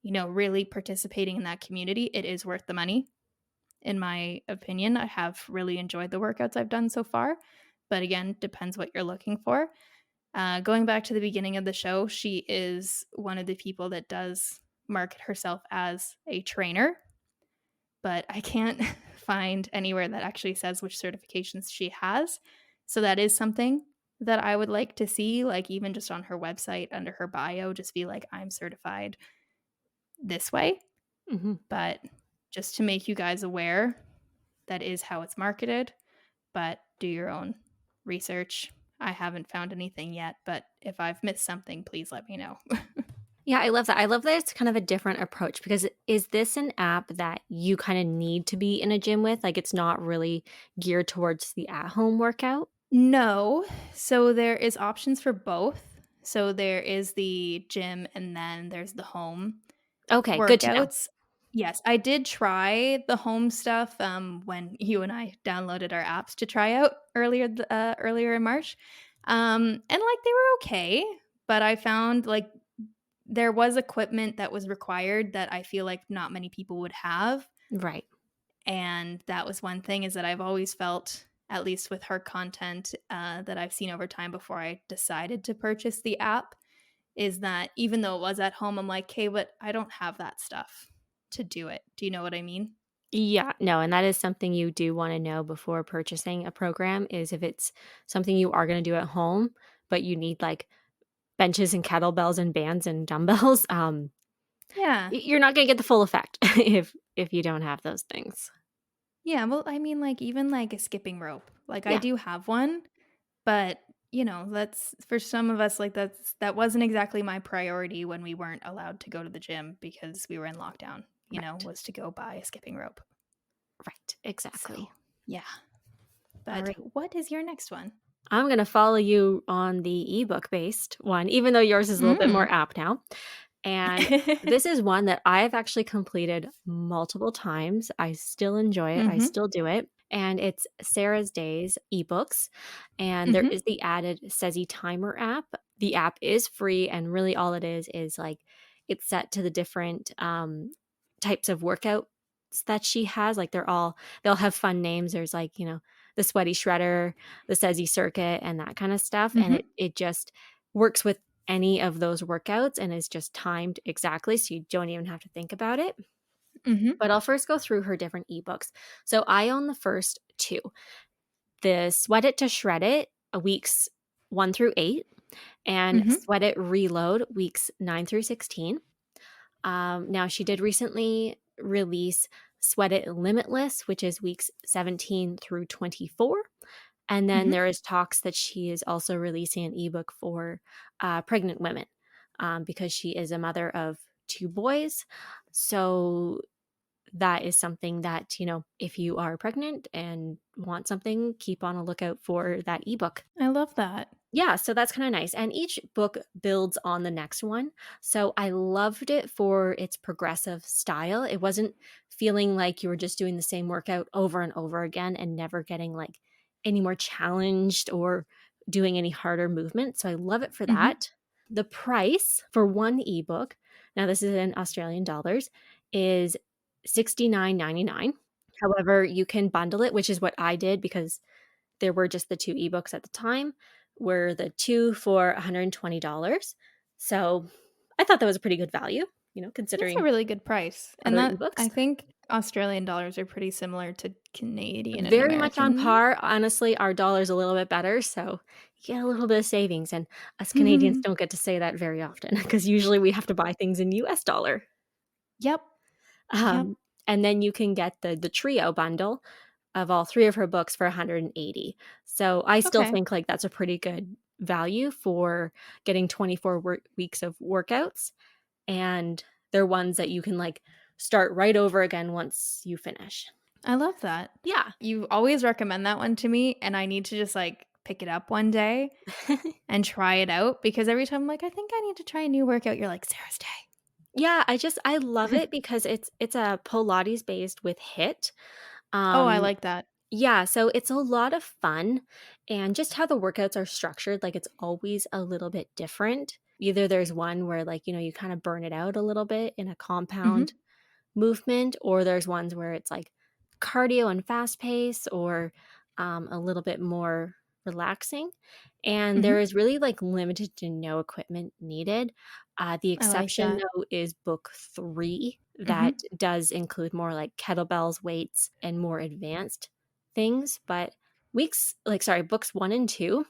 B: really participating in that community, it is worth the money in my opinion. I have really enjoyed the workouts I've done so far, but again, depends what you're looking for. Going back to the beginning of the show, she is one of the people that does market herself as a trainer, but I can't find anywhere that actually says which certifications she has. So that is something that I would like to see, like even just on her website under her bio, just be like, I'm certified this way.
A: Mhm.
B: But just to make you guys aware, that is how it's marketed, but do your own research. I haven't found anything yet, but if I've missed something, please let me know.
A: Yeah, I love that. I love that it's kind of a different approach because is this an app that you kinda need to be in a gym with? Like, it's not really geared towards the at-home workout?
B: No. So there is options for both. So there is the gym and then there's the home
A: Okay, good to know.
B: workouts. Yes, I did try the home stuff, when you and I downloaded our apps to try out earlier in March, and, like, they were okay, but I found, like, there was equipment that was required that I feel like not many people would have,
A: Right.
B: and that was one thing is that I've always felt, at least with her content, that I've seen over time before I decided to purchase the app, is that even though it was at home, I'm like, "'Kay, but I don't have that stuff to do it." Do you know what I mean?
A: Yeah, no, and that is something you do wanna know before purchasing a program is if it's something you are gonna do at home, but you need, like, benches and kettlebells and bands and dumbbells,
B: Yeah.
A: you're not gonna get the full effect if you don't have those things.
B: Yeah, well, I mean, like, even, like, a skipping rope. Like, I
A: Yeah,
B: do have one, but, that's for some of us, like, that wasn't exactly my priority when we weren't allowed to go to the gym because we were in lockdown,
A: right,
B: was to go buy a skipping rope.
A: right,
B: So,
A: exactly.
B: yeah. But
A: Alright.
B: what is your next one?
A: I'm gonna follow you on the ebook-based one, even though yours is a little bit
B: Mm.
A: more app now, and this is one that I've actually completed multiple times. I still enjoy it, I
B: Mhm.
A: still do it, and it's Sarah's Days Ebooks, and there
B: Mhm.
A: is the added Sezi Timer app. The app is free, and really all it is, like, it's set to the different, types of workouts that she has, like, they'll have fun names. There's, like, the Sweaty Shredder, the Sezi Circuit, and that kinda stuff, and
B: Mhm.
A: it just works with any of those workouts and is just timed exactly, so you don't even have to think about it.
B: Mhm.
A: But I'll first go through her different ebooks. So I own the first 2. The Sweat It to Shred It, weeks 1 through 8, and
B: Mhm.
A: Sweat It Reload, weeks 9 through 16. Now she did recently release Sweat It Limitless, which is weeks 17 through 24. And then
B: Mhm.
A: there is talks that she is also releasing an ebook for pregnant women because she is a mother of 2 boys. So that is something that, if you are pregnant and want something, keep on a lookout for that ebook.
B: I love that.
A: Yeah, so that's kinda nice, and each book builds on the next one, so I loved it for its progressive style. It wasn't feeling like you were just doing the same workout over and over again and never getting, like, any more challenged or doing any harder movement, so I love it for
B: Mhm.
A: that. The price for 1 ebook, now this is in Australian dollars, is 69.99. However, you can bundle it, which is what I did because there were just the 2 ebooks at the time, were the 2 for $120. So, I thought that was a pretty good value,
B: That's a
A: considering
B: really good price, and
A: other
B: that
A: ebooks.
B: I think Australian dollars are pretty similar to Canadian and
A: Very much on
B: American.
A: par. Honestly, our dollar's a little bit better, so you get a little bit of savings, and us Canadians don't get to say that very often because usually we have to buy things in US dollar.
B: Yep, yep.
A: Um, and then you can get the trio bundle of all 3 of her books for 180. So, I still
B: Okay.
A: think, like, that's a pretty good value for getting 24 weeks of workouts, and they're ones that you can, like, start right over again once you finish.
B: I love that.
A: Yeah.
B: You always recommend that one to me, and I need to just, like, pick it up one day and try it out because every time I'm like, "I think I need to try a new workout," you're like, "Sarah's
A: Yeah, I love
B: day."
A: it because it's a Pilates based with HIIT.
B: Oh, I
A: Um,
B: like that.
A: yeah, so it's a lot of fun, and just how the workouts are structured, like, it's always a little bit different. Either there's one where, like, you kinda burn it out a little bit in a compound
B: Mhm,
A: movement, or there's ones where it's like cardio and fast pace, or a little bit more relaxing. And
B: mhm.
A: there is really like limited to no equipment needed. The
B: I like
A: exception,
B: that.
A: though, is book 3
B: Mhm,
A: that does include more like kettlebells, weights, and more advanced things. But books 1 and 2,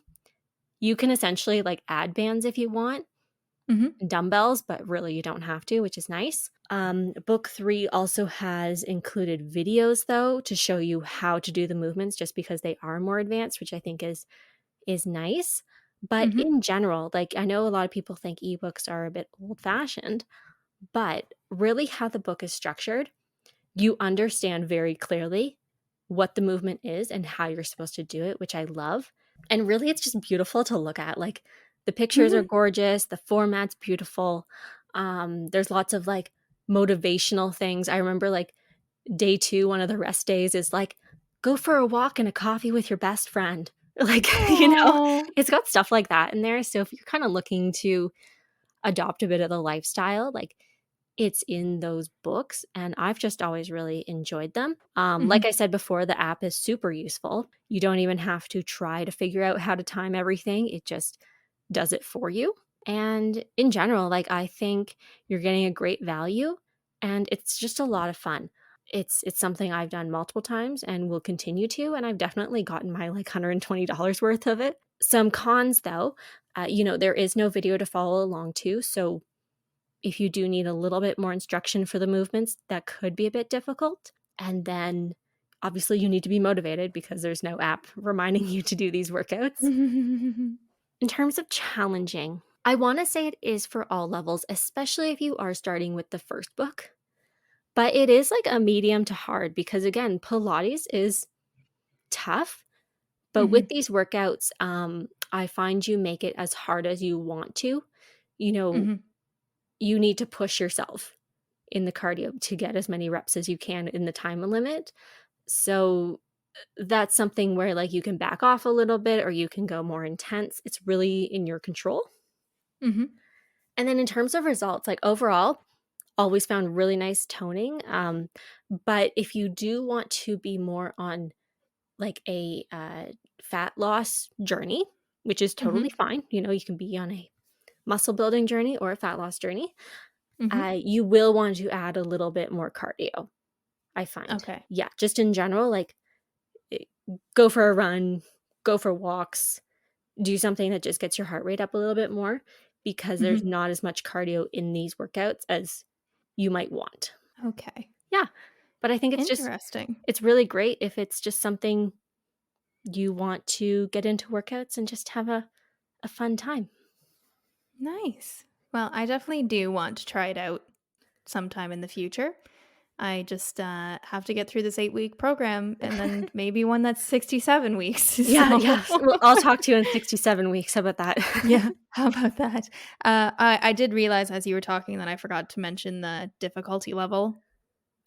A: you can essentially like add bands if you want,
B: mhm.
A: dumbbells, but really you don't have to, which is nice. Book 3 also has included videos though to show you how to do the movements just because they are more advanced, which I think is nice. But
B: Mhm,
A: in general, like I know a lot of people think ebooks are a bit old-fashioned, but really how the book is structured, you understand very clearly what the movement is and how you're supposed to do it, which I love. And really, it's just beautiful to look at. Like the pictures are
B: mhm.
A: gorgeous, the format's beautiful. There's lots of like motivational things. I remember like day 2, one of the rest days is like, go for a walk and a coffee with your best friend. Like,
B: Aw.
A: it's got stuff like that in there. So if you're kind of looking to adopt a bit of the lifestyle, like it's in those books, and I've just always really enjoyed them. Like
B: Mhm,
A: I said before, the app is super useful. You don't even have to try to figure out how to time everything, it just does it for you. And in general, like, I think you're getting a great value, and it's just a lot of fun. It's something I've done multiple times and will continue to, and I've definitely gotten my, like, $120 worth of it. Some cons, though, there is no video to follow along to, so if you do need a little bit more instruction for the movements, that could be a bit difficult. And then obviously you need to be motivated because there's no app reminding you to do these workouts.
B: mhm.
A: In terms of challenging, I want to say it is for all levels, especially if you are starting with the first book. But it is like a medium to hard because, again, Pilates is tough. But with these workouts, I find you make it as hard as you want to. You know,
B: Mhm,
A: you need to push yourself in the cardio to get as many reps as you can in the time limit. So that's something where like you can back off a little bit or you can go more intense. It's really in your control.
B: mhm,
A: And then in terms of results, like overall, always found really nice toning. But if you do want to be more on like a fat loss journey, which is
B: mhm,
A: totally fine, you can be on a muscle building journey or a fat loss journey,
B: mhm.
A: you will want to add a little bit more cardio, I find.
B: Okay.
A: Yeah, just in general, like, eh, go for a run, go for walks, do something that just gets your heart rate up a little bit more because there's
B: Mhm.
A: not as much cardio in these workouts as you might want.
B: Okay.
A: Yeah, but I think
B: Interesting.
A: it's really great if it's just something you want to get into workouts and just have a fun time.
B: Nice. Well, I definitely do want to try it out sometime in the future. I just have to get through this 8-week program and then maybe one that's 67 weeks.
A: Yeah,
B: So,
A: yeah. Well, I'll talk to you in 67 weeks. How about that?
B: yeah, how about that? I did realize as you were talking that I forgot to mention the difficulty level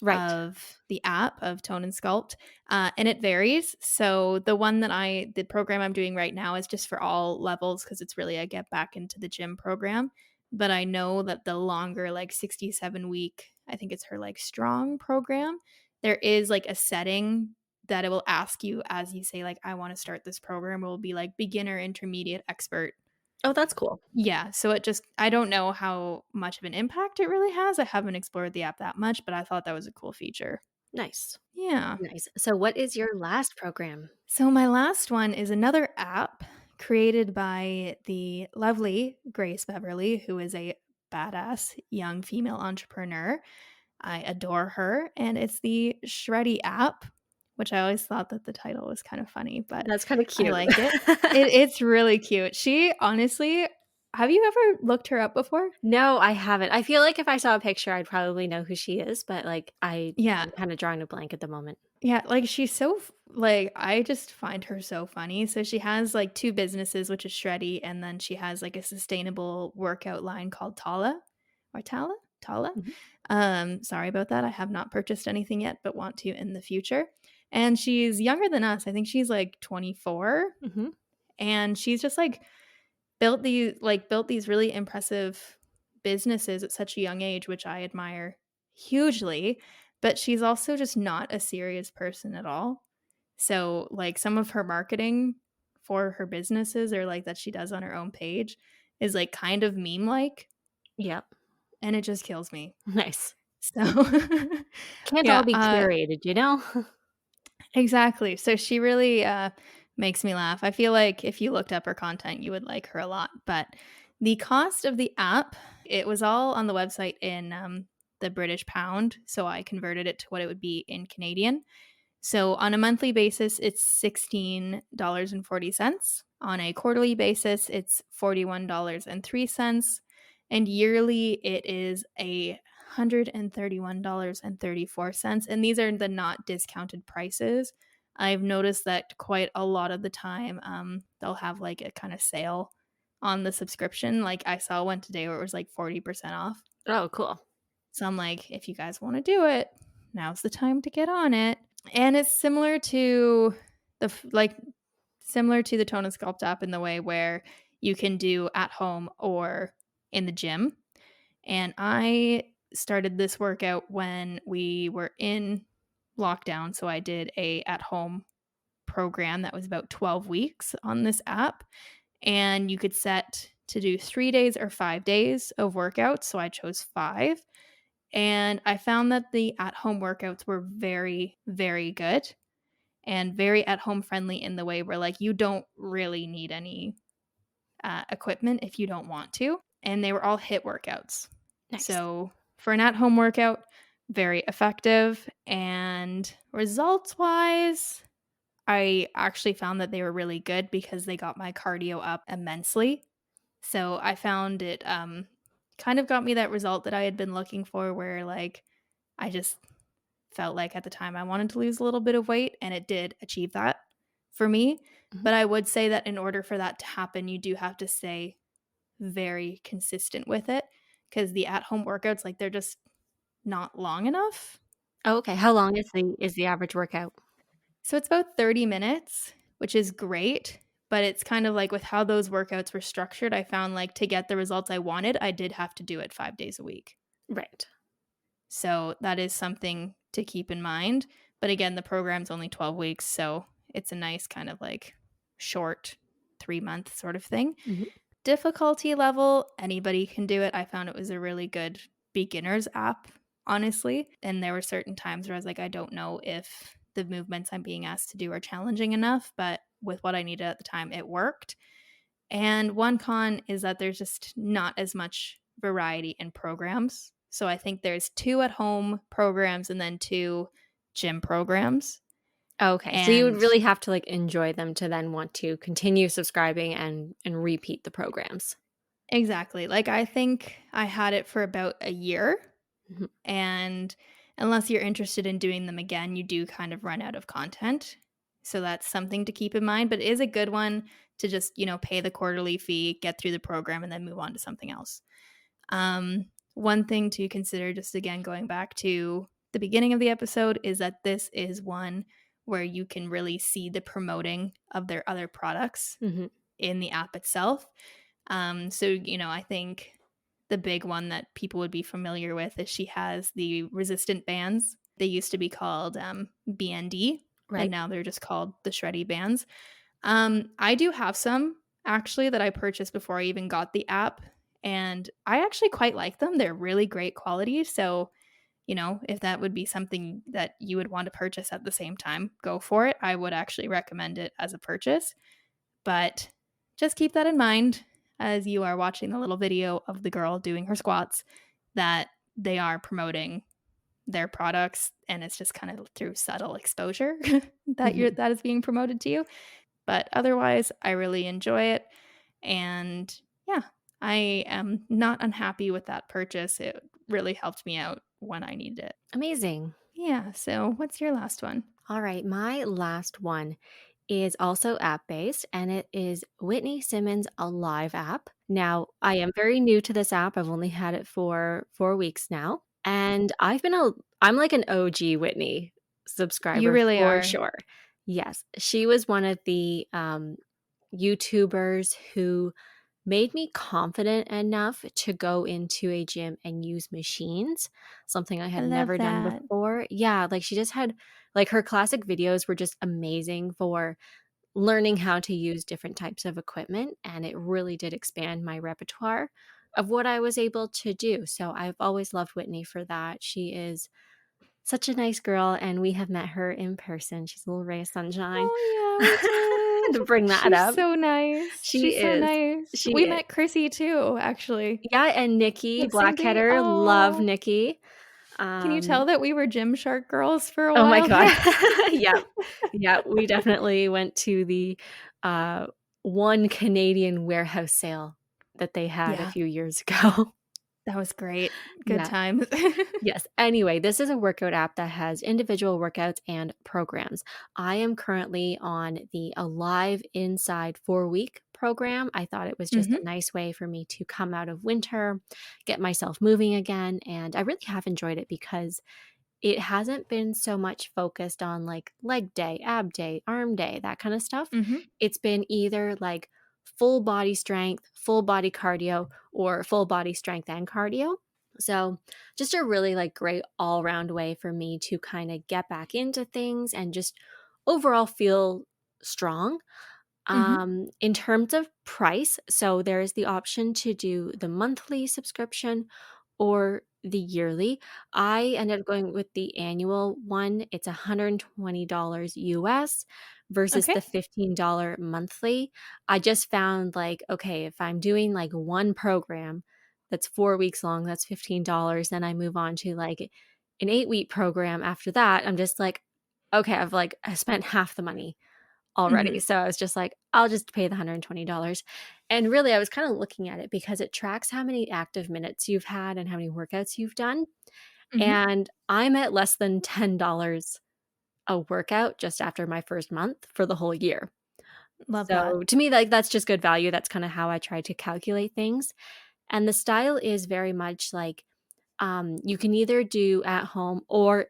A: Right.
B: of the app of Tone and Sculpt, and it varies. So the program I'm doing right now is just for all levels because it's really a get back into the gym program. But I know that the longer, like 67-week, I think it's her like strong program, there is like a setting that it will ask you as you say, like, I want to start this program. It will be like beginner, intermediate, expert.
A: Oh, that's cool.
B: Yeah, so I don't know how much of an impact it really has. I haven't explored the app that much, but I thought that was a cool feature.
A: Nice.
B: Yeah.
A: Nice. So what is your last program?
B: So my last one is another app created by the lovely Grace Beverly, who is a badass young female entrepreneur. I adore her, and it's the Shreddy app, which I always thought that the title was kind of funny, but
A: That's kinda
B: I
A: cute.
B: like it. It's really cute. She honestly, have you ever looked her up before?
A: No, I haven't. I feel like if I saw a picture, I'd probably know who she is, but, like,
B: Yeah.
A: I'm kinda drawing a blank at the moment.
B: Yeah, like, she's so f like, I just find her so funny. So she has, like, 2 businesses, which is Shreddy, and then she has, like, a sustainable workout line called Tala or Tala? Tala?
A: Mhm.
B: Sorry about that, I have not purchased anything yet, but want to in the future. And she's younger than us, I think she's, like, 24,
A: Mhm.
B: and she's just, like, built these really impressive businesses at such a young age, which I admire hugely, but she's also just not a serious person at all. So, like, some of her marketing for her businesses or, like, that she does on her own page is, like, kind of meme-like,
A: Yep.
B: and it just kills me.
A: Nice.
B: So,
A: Can't all
B: yeah,
A: be curated, you know?
B: exactly. So she really, makes me laugh. I feel like if you looked up her content, you would like her a lot, but the cost of the app, it was all on the website in, the British pound, so I converted it to what it would be in Canadian. So on a monthly basis, it's $16.40. On a quarterly basis, it's $41.03. And yearly, it is $131.34. And these are the not discounted prices. I've noticed that quite a lot of the time, they'll have like a kind of sale on the subscription. Like I saw one today where it was like 40% off.
A: Oh, cool.
B: So I'm like, if you guys want to do it, now's the time to get on it. And it's similar to similar to the Tone and Sculpt app in the way where you can do at home or in the gym. And I started this workout when we were in lockdown, so I did a at home program that was about 12 weeks on this app, and you could set to do 3 days or 5 days of workouts, so I chose 5. And I found that the at home workouts were very, very good and very at home friendly in the way where, like, you don't really need any equipment if you don't want to. And they were all HIIT workouts.
A: Nice.
B: So for an at home workout, very effective. And results wise, I actually found that they were really good because they got my cardio up immensely. So I found it kind of got me that result that I had been looking for where like I just felt like at the time I wanted to lose a little bit of weight and it did achieve that for me.
A: Mhm.
B: But I would say that in order for that to happen, you do have to stay very consistent with it because the at home workouts, like they're just not long enough.
A: Oh, okay. How long is the average workout?
B: So it's about 30 minutes, which is great. But it's kind of like with how those workouts were structured, I found like to get the results I wanted, I did have to do it 5 days a week.
A: Right.
B: So that is something to keep in mind. But again, the program's only 12 weeks. So it's a nice kind of like short 3 month sort of thing.
A: Mhm.
B: Difficulty level, anybody can do it. I found it was a really good beginner's app, honestly. And there were certain times where I was like, I don't know if the movements I'm being asked to do are challenging enough. But with what I needed at the time, it worked. And one con is that there's just not as much variety in programs. So I think there's 2 at home programs and then 2 gym programs.
A: Okay, so you would
B: And
A: really have to, like, enjoy them to then want to continue subscribing and repeat the programs.
B: exactly. Like I think I had it for about a year
A: Mhm.
B: and unless you're interested in doing them again, you do kind of run out of content. So that's something to keep in mind, but it is a good one to just, pay the quarterly fee, get through the program, and then move on to something else. One thing to consider, just again going back to the beginning of the episode, is that this is one where you can really see the promoting of their other products
A: Mm-hmm.
B: in the app itself. I think the big one that people would be familiar with is she has the resistant bands. They used to be called BND, and
A: Right.
B: now they're just called the Shreddy bands. I do have some actually that I purchased before I even got the app, and I actually quite like them. They're really great quality. So, if that would be something that you would want to purchase at the same time, go for it. I would actually recommend it as a purchase. But just keep that in mind as you are watching the little video of the girl doing her squats, that they are promoting their products, and it's just kind of through subtle exposure
A: Mm-hmm.
B: that is being promoted to you. But otherwise, I really enjoy it. And yeah, I am not unhappy with that purchase. It really helped me out when I needed it.
A: Amazing.
B: Yeah. So, what's your last one?
A: All right. My last one is also app based, and it is Whitney Simmons Alive app. Now, I am very new to this app. I've only had it for 4 weeks now, and I'm like an OG Whitney
B: You
A: subscriber
B: really
A: for
B: are.
A: sure. Yes, she was one of the YouTubers who made me confident enough to go into a gym and use machines, something I
B: I
A: had
B: love
A: never done
B: that.
A: before. Yeah, like she just had like her classic videos were just amazing for learning how to use different types of equipment, and it really did expand my repertoire of what I was able to do. So I've always loved Whitney for that. She is such a nice girl, and we have met her in person. She's a little ray of sunshine.
B: Oh, yeah, we
A: To
B: did.
A: bring that
B: She's
A: up.
B: so nice.
A: She
B: She's so
A: is.
B: nice.
A: She
B: We
A: is.
B: met Chrissy too, actually.
A: Yeah, and Nikki
B: That same day.
A: Blackheader, love
B: Oh,
A: Nikki.
B: can you tell
A: Um,
B: that we were Gymshark girls for a
A: oh my
B: while
A: god.
B: there?
A: Yeah. Yeah, we definitely went to the, uh, one Canadian warehouse sale that they had a
B: Yeah,
A: few years ago.
B: that was great. Good
A: Yeah.
B: times.
A: Yes. Anyway, this is a workout app that has individual workouts and programs. I am currently on the Alive Inside 4 week program. I thought it was just
B: Mhm,
A: a nice way for me to come out of winter, get myself moving again. And I really have enjoyed it because it hasn't been so much focused on like leg day, ab day, arm day, that kind of stuff.
B: mhm,
A: It's been either like full body strength, full body cardio, or full body strength and cardio. So, just a really like great all-round way for me to kind of get back into things and just overall feel strong.
B: mhm.
A: In terms of price, so there's the option to do the monthly subscription or the yearly. I ended up going with the annual one. It's $120 US versus
B: Okay.
A: the $15 monthly. I just found like, okay, if I'm doing like one program that's 4 weeks long, that's $15. Then I move on to like an 8 week program after that. I'm just like, okay, I spent half the money already.
B: Mhm,
A: So I was just like, I'll just pay the $120. And really, I was kind of looking at it because it tracks how many active minutes you've had and how many workouts you've done.
B: mhm.
A: And I'm at less than $10 a workout just after my first month for the whole year.
B: Love that.
A: So to me, like that's just good value. That's kind of how I try to calculate things. And the style is very much like you can either do at home or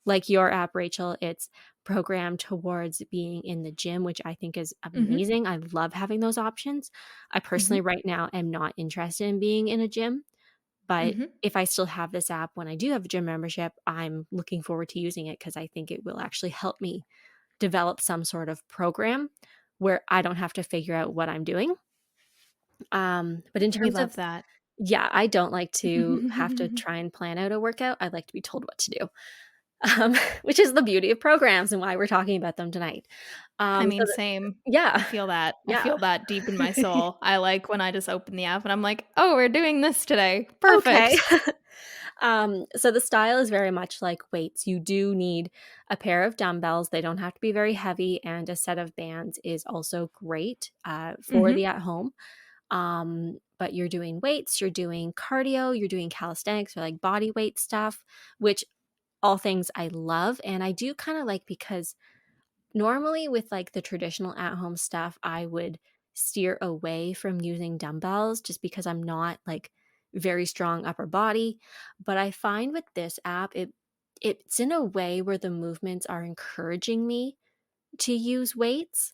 A: like your app, Rachel, it's programmed towards being in the gym, which I think is
B: Mhm,
A: amazing. I love having those options. I
B: mhm,
A: personally, right now, am not interested in being in a gym, but
B: mhm.
A: if I still have this app when I do have a gym membership, I'm looking forward to using it because I think it will actually help me develop some sort of program where I don't have to figure out what I'm doing. But in
B: We
A: terms of,
B: love that.
A: yeah, I don't like to have to try and plan out a workout. I like to be told what to do. Which is the beauty of programs and why we're talking about them tonight.
B: I
A: So
B: mean,
A: the
B: same. I
A: yeah,
B: feel that. I
A: yeah.
B: feel that deep in my soul. I like when I just open the app and I'm like, "Oh, we're doing this today.
A: Okay.
B: Perfect."
A: So the style is very much like weights. You do need a pair of dumbbells. They don't have to be very heavy, and a set of bands is also great, for
B: Mhm,
A: the at home. But you're doing weights, you're doing cardio, you're doing calisthenics or like body weight stuff, which all things I love. And I do kind of like, because normally with like the traditional at home stuff, I would steer away from using dumbbells just because I'm not like very strong upper body. But I find with this app, it's in a way where the movements are encouraging me to use weights.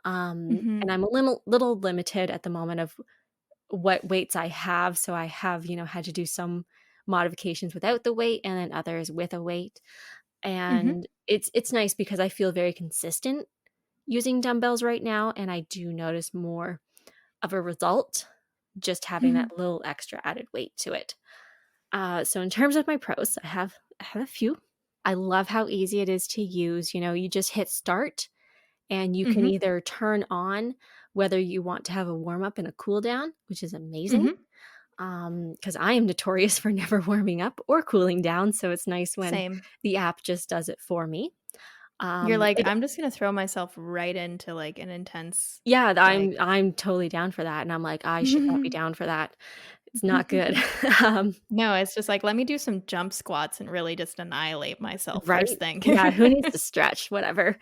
A: And
B: Mhm.
A: I'm a little limited at the moment of what weights I have. So I have, had to do some modifications without the weight and then others with a weight.
B: Mhm.
A: And it's nice because I feel very consistent using dumbbells right now, and I do notice more of a result just having that
B: Mhm.
A: little extra added weight to it. So in terms of my pros, I have a few. I love how easy it is to use. You just hit start and you can
B: Mhm.
A: either turn on whether you want to have a warm up and a cool down, which is amazing.
B: Mhm.
A: Because I am notorious for never warming up or cooling down. So it's nice when
B: Same.
A: the app just does it for me.
B: You're like,
A: It
B: "I'm just gonna throw myself right into, like, an intense,
A: Yeah,
B: like"
A: I'm totally down for that, and I'm like, "I should not be down for that. It's not good." Um,
B: No, it's just like, "Let me do some jump squats and really just annihilate myself first
A: right?
B: thing."
A: Yeah, who needs to stretch? Whatever.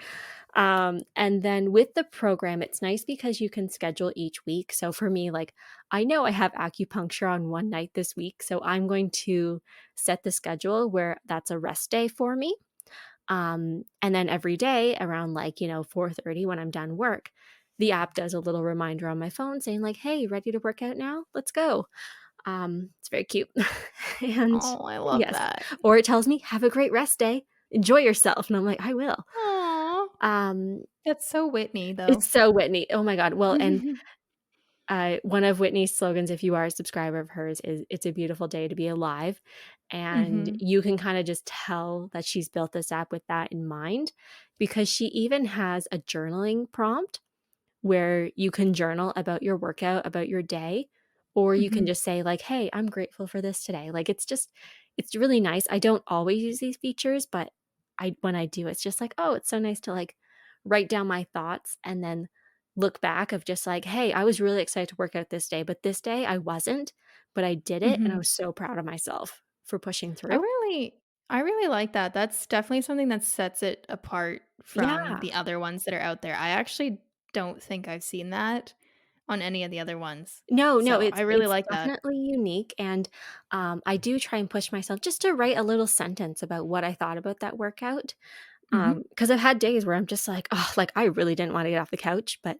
A: And then with the program, it's nice because you can schedule each week. So for me, like, I know I have acupuncture on one night this week, so I'm going to set the schedule where that's a rest day for me. And then every day around, like, 4:30 when I'm done work, the app does a little reminder on my phone saying like, "Hey, ready to work out now? Let's go." It's very cute. And
B: Oh, I love
A: yes,
B: that.
A: or it tells me, "Have a great rest day. Enjoy yourself." And I'm like, "I will."
B: Aw.
A: Um,
B: That's so Whitney, though.
A: it's so Whitney. Oh my god. Well, and one of Whitney's slogans, if you are a subscriber of hers, is "It's a beautiful day to be alive." And
B: Mhm.
A: you can kind of just tell that she's built this app with that in mind, because she even has a journaling prompt where you can journal about your workout, about your day, or you can
B: Mhm.
A: just say like, "Hey, I'm grateful for this today." Like, it's really nice. I don't always use these features, but I when I do, it's just like, "Oh, it's so nice to like write down my thoughts and then look back of just like, "Hey, I was really excited to work out this day, but this day I wasn't, but I did it and I
B: Mhm.
A: was so proud of myself for pushing
B: I
A: through."
B: really I really like that. That's definitely something that sets it apart from
A: Yeah.
B: the other ones that are out there. I actually don't think I've seen that on any of the other ones.
A: No, no,
B: So,
A: it's
B: I really
A: it's
B: like that.
A: definitely unique, and, I do try and push myself just to write a little sentence about what I thought about that workout,
B: Mhm.
A: because I've had days where I'm just like, "Oh, like, I really didn't wanna get off the couch," but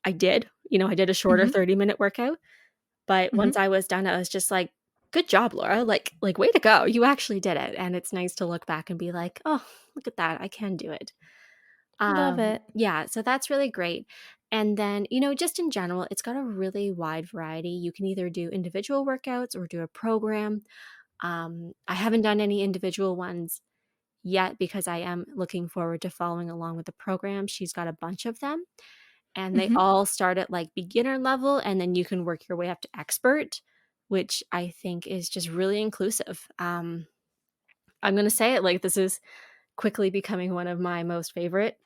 A: I did. I did a shorter
B: Mhm.
A: 30-minute workout, but once
B: Mhm.
A: I was done, I was just like, "Good job, Laura, like, way to go, you actually did it," and it's nice to look back and be like, "Oh, look at that, I can do it."
B: Love it.
A: Yeah, so that's really great. And then, just in general, it's got a really wide variety. You can either do individual workouts or do a program. I haven't done any individual ones yet because I am looking forward to following along with the program. She's got a bunch of them, and they
B: Mhm.
A: all start at like beginner level, and then you can work your way up to expert, which I think is just really inclusive. I'm going to say it, like, this is quickly becoming one of my most favorite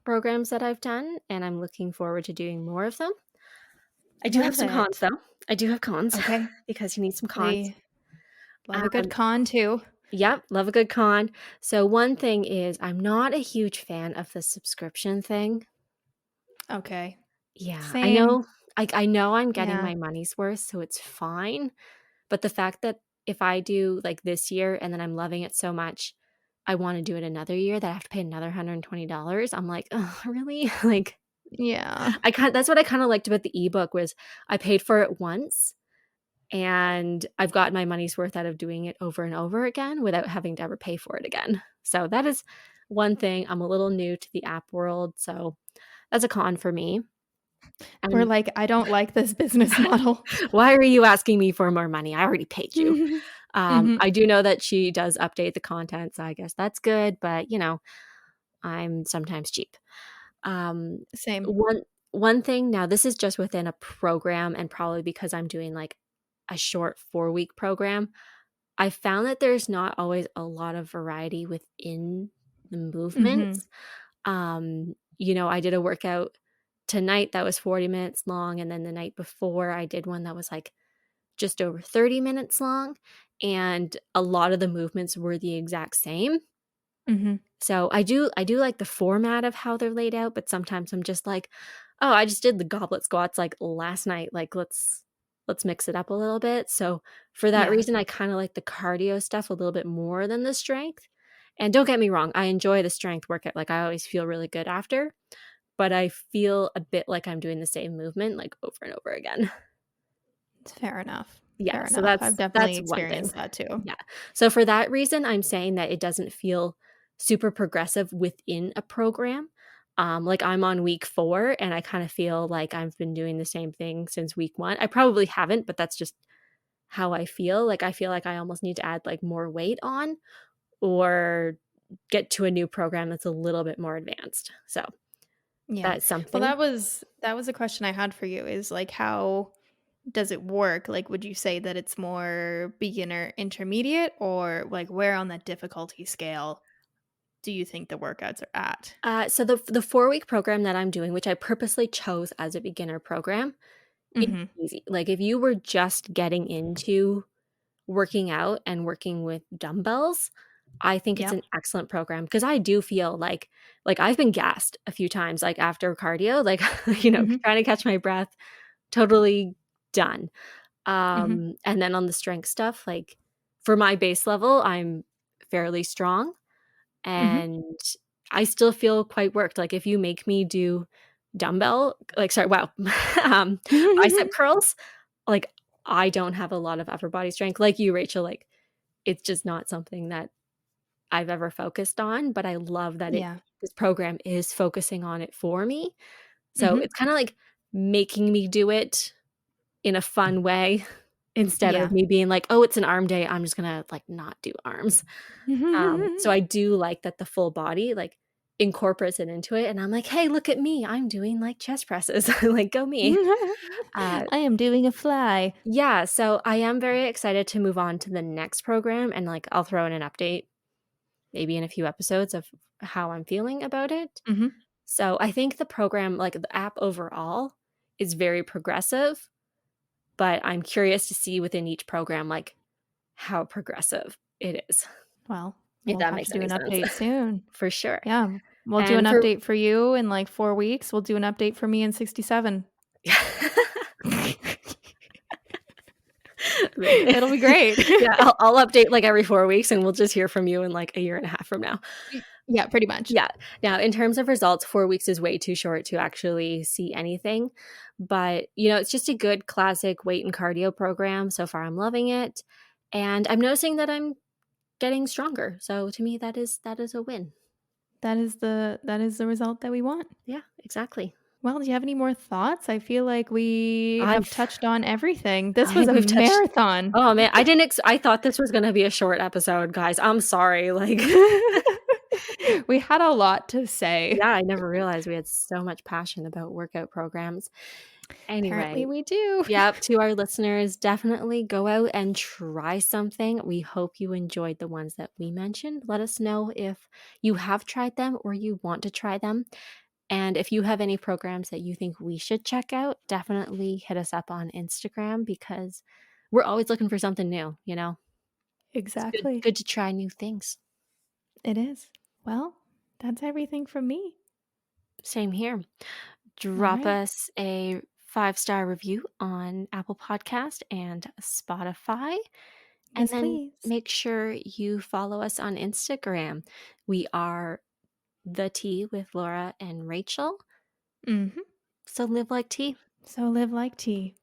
A: programs that I've done, and I'm looking forward to doing more of them. I do have
B: Love
A: some cons,
B: it.
A: though. I do have cons
B: Okay.
A: because you need some cons.
B: We love a good
A: Um,
B: con too.
A: yep, love a good con. So one thing is I'm not a huge fan of the subscription thing.
B: Okay.
A: Yeah, I
B: Same.
A: know I know I'm getting
B: Yeah.
A: my money's worth, so it's fine, but the fact that if I do, like, this year and then I'm loving it so much, I wanna do it another year that I have to pay another $120, I'm like, "Ugh, really?" Like,
B: Yeah.
A: that's what I kinda liked about the ebook was I paid for it once, and I've gotten my money's worth out of doing it over and over again without having to ever pay for it again. So that is one thing. I'm a little new to the app world, so that's a con for me.
B: We're
A: And
B: like, "I don't like this business model."
A: why are you asking me for more money? I already paid you.
B: Mhm.
A: I do know that she does update the content, so I guess that's good, but, I'm sometimes cheap. Um,
B: Same.
A: one thing now, this is just within a program and probably because I'm doing, like, a short 4-week program. I found that there's not always a lot of variety within the
B: Mhm.
A: movements. I did a workout tonight that was 40 minutes long, and then the night before I did one that was like just over 30 minutes long. and a lot of the movements were the exact same.
B: Mhm.
A: So I do like the format of how they're laid out, but sometimes I'm just like, "Oh, I just did the goblet squats, like, last night, like, let's mix it up a little bit." So, for that
B: Yeah.
A: reason, I kinda like the cardio stuff a little bit more than the strength. And don't get me wrong, I enjoy the strength workout, like, I always feel really good after, but I feel a bit like I'm doing the same movement, like, over and over again.
B: It's fair enough.
A: Yeah,
B: Fair
A: so
B: enough. I've
A: that's
B: definitely
A: one thing.
B: experienced that too.
A: Yeah. So for that reason, I'm saying that it doesn't feel super progressive within a program. Like I'm on week 4 and I kind of feel like I've been doing the same thing since week 1. I probably haven't, but that's just how I feel. Like I feel like I almost need to add like more weight on or get to a new program that's a little bit more advanced. So
B: Yeah.
A: that's
B: Well,
A: something.
B: that was a question I had for you is like how does it work? Like would you say that it's more beginner intermediate or like where on that difficulty scale do you think the workouts are at?
A: So the 4-week program that I'm doing, which I purposely chose as a beginner program, it's
B: Mhm.
A: easy. Like if you were just getting into working out and working with dumbbells, I think it's
B: Yep.
A: an excellent program because I do feel like I've been gassed a few times, like, after cardio, like,
B: Mhm.
A: trying to catch my breath, totally done.
B: Mhm.
A: And then on the strength stuff, like, for my base level, I'm fairly strong,
B: Mhm.
A: and I still feel quite worked. Like, if you make me do dumbbell like, sorry, wow, bicep curls, like, I don't have a lot of upper body strength. Like you, Rachel, like, it's just not something that I've ever focused on, but I love that it
B: Yeah.
A: this program is focusing on it for me. So
B: Mhm.
A: it's kinda like making me do it in a fun way instead of
B: Yeah.
A: me being like, "Oh, it's an arm day, I'm just gonna, like, not do arms." So I do like that the full body, like, incorporates it into it, and I'm like, "Hey, look at me, I'm doing, like, chest presses, like, go me." Uh,
B: I am doing a fly.
A: yeah, so I am very excited to move on to the next program, and, like, I'll throw in an update maybe in a few episodes of how I'm feeling about it.
B: Mhm.
A: So I think the program, like the app overall, is very progressive, but I'm curious to see within each program, like how progressive it is,
B: Well,
A: if
B: we'll
A: that
B: have to
A: makes
B: do
A: any
B: an
A: sense.
B: update soon.
A: For sure.
B: Yeah, we'll do an
A: And for
B: update for you in, like, 4 weeks, we'll do an update for me in 67.
A: Amazing.
B: It'll be great.
A: Yeah, I'll update like every 4 weeks and we'll just hear from you in like a year and a half from now.
B: Yeah, pretty much.
A: Yeah. Now, in terms of results, 4 weeks is way too short to actually see anything, but, it's just a good classic weight and cardio program. So far, I'm loving it, and I'm noticing that I'm getting stronger. So to me, that is a win.
B: That is the result that we want.
A: Yeah, exactly.
B: Well, do you have any more thoughts? I feel like we have
A: I've
B: touched on everything. This
A: I
B: was
A: think
B: a
A: we've touched
B: marathon.
A: Oh, man, I thought this was gonna be a short episode, guys. I'm sorry, like
B: We had a lot to say.
A: yeah, I never realized we had so much passion about workout programs.
B: Apparently
A: Anyway,
B: we do.
A: yep, to our listeners, definitely go out and try something. We hope you enjoyed the ones that we mentioned. Let us know if you have tried them or you want to try them. And if you have any programs that you think we should check out, definitely hit us up on Instagram because we're always looking for something new. It's good
B: Exactly.
A: good to try new things.
B: It is. Well, that's everything from me.
A: Same here.
B: All
A: Drop
B: right.
A: us a 5-star review on Apple Podcast and Spotify. And
B: Yes,
A: then
B: please.
A: make sure you follow us on Instagram. We are The Tea with Laura and Rachel.
B: Mhm.
A: So live like tea.
B: So live like tea.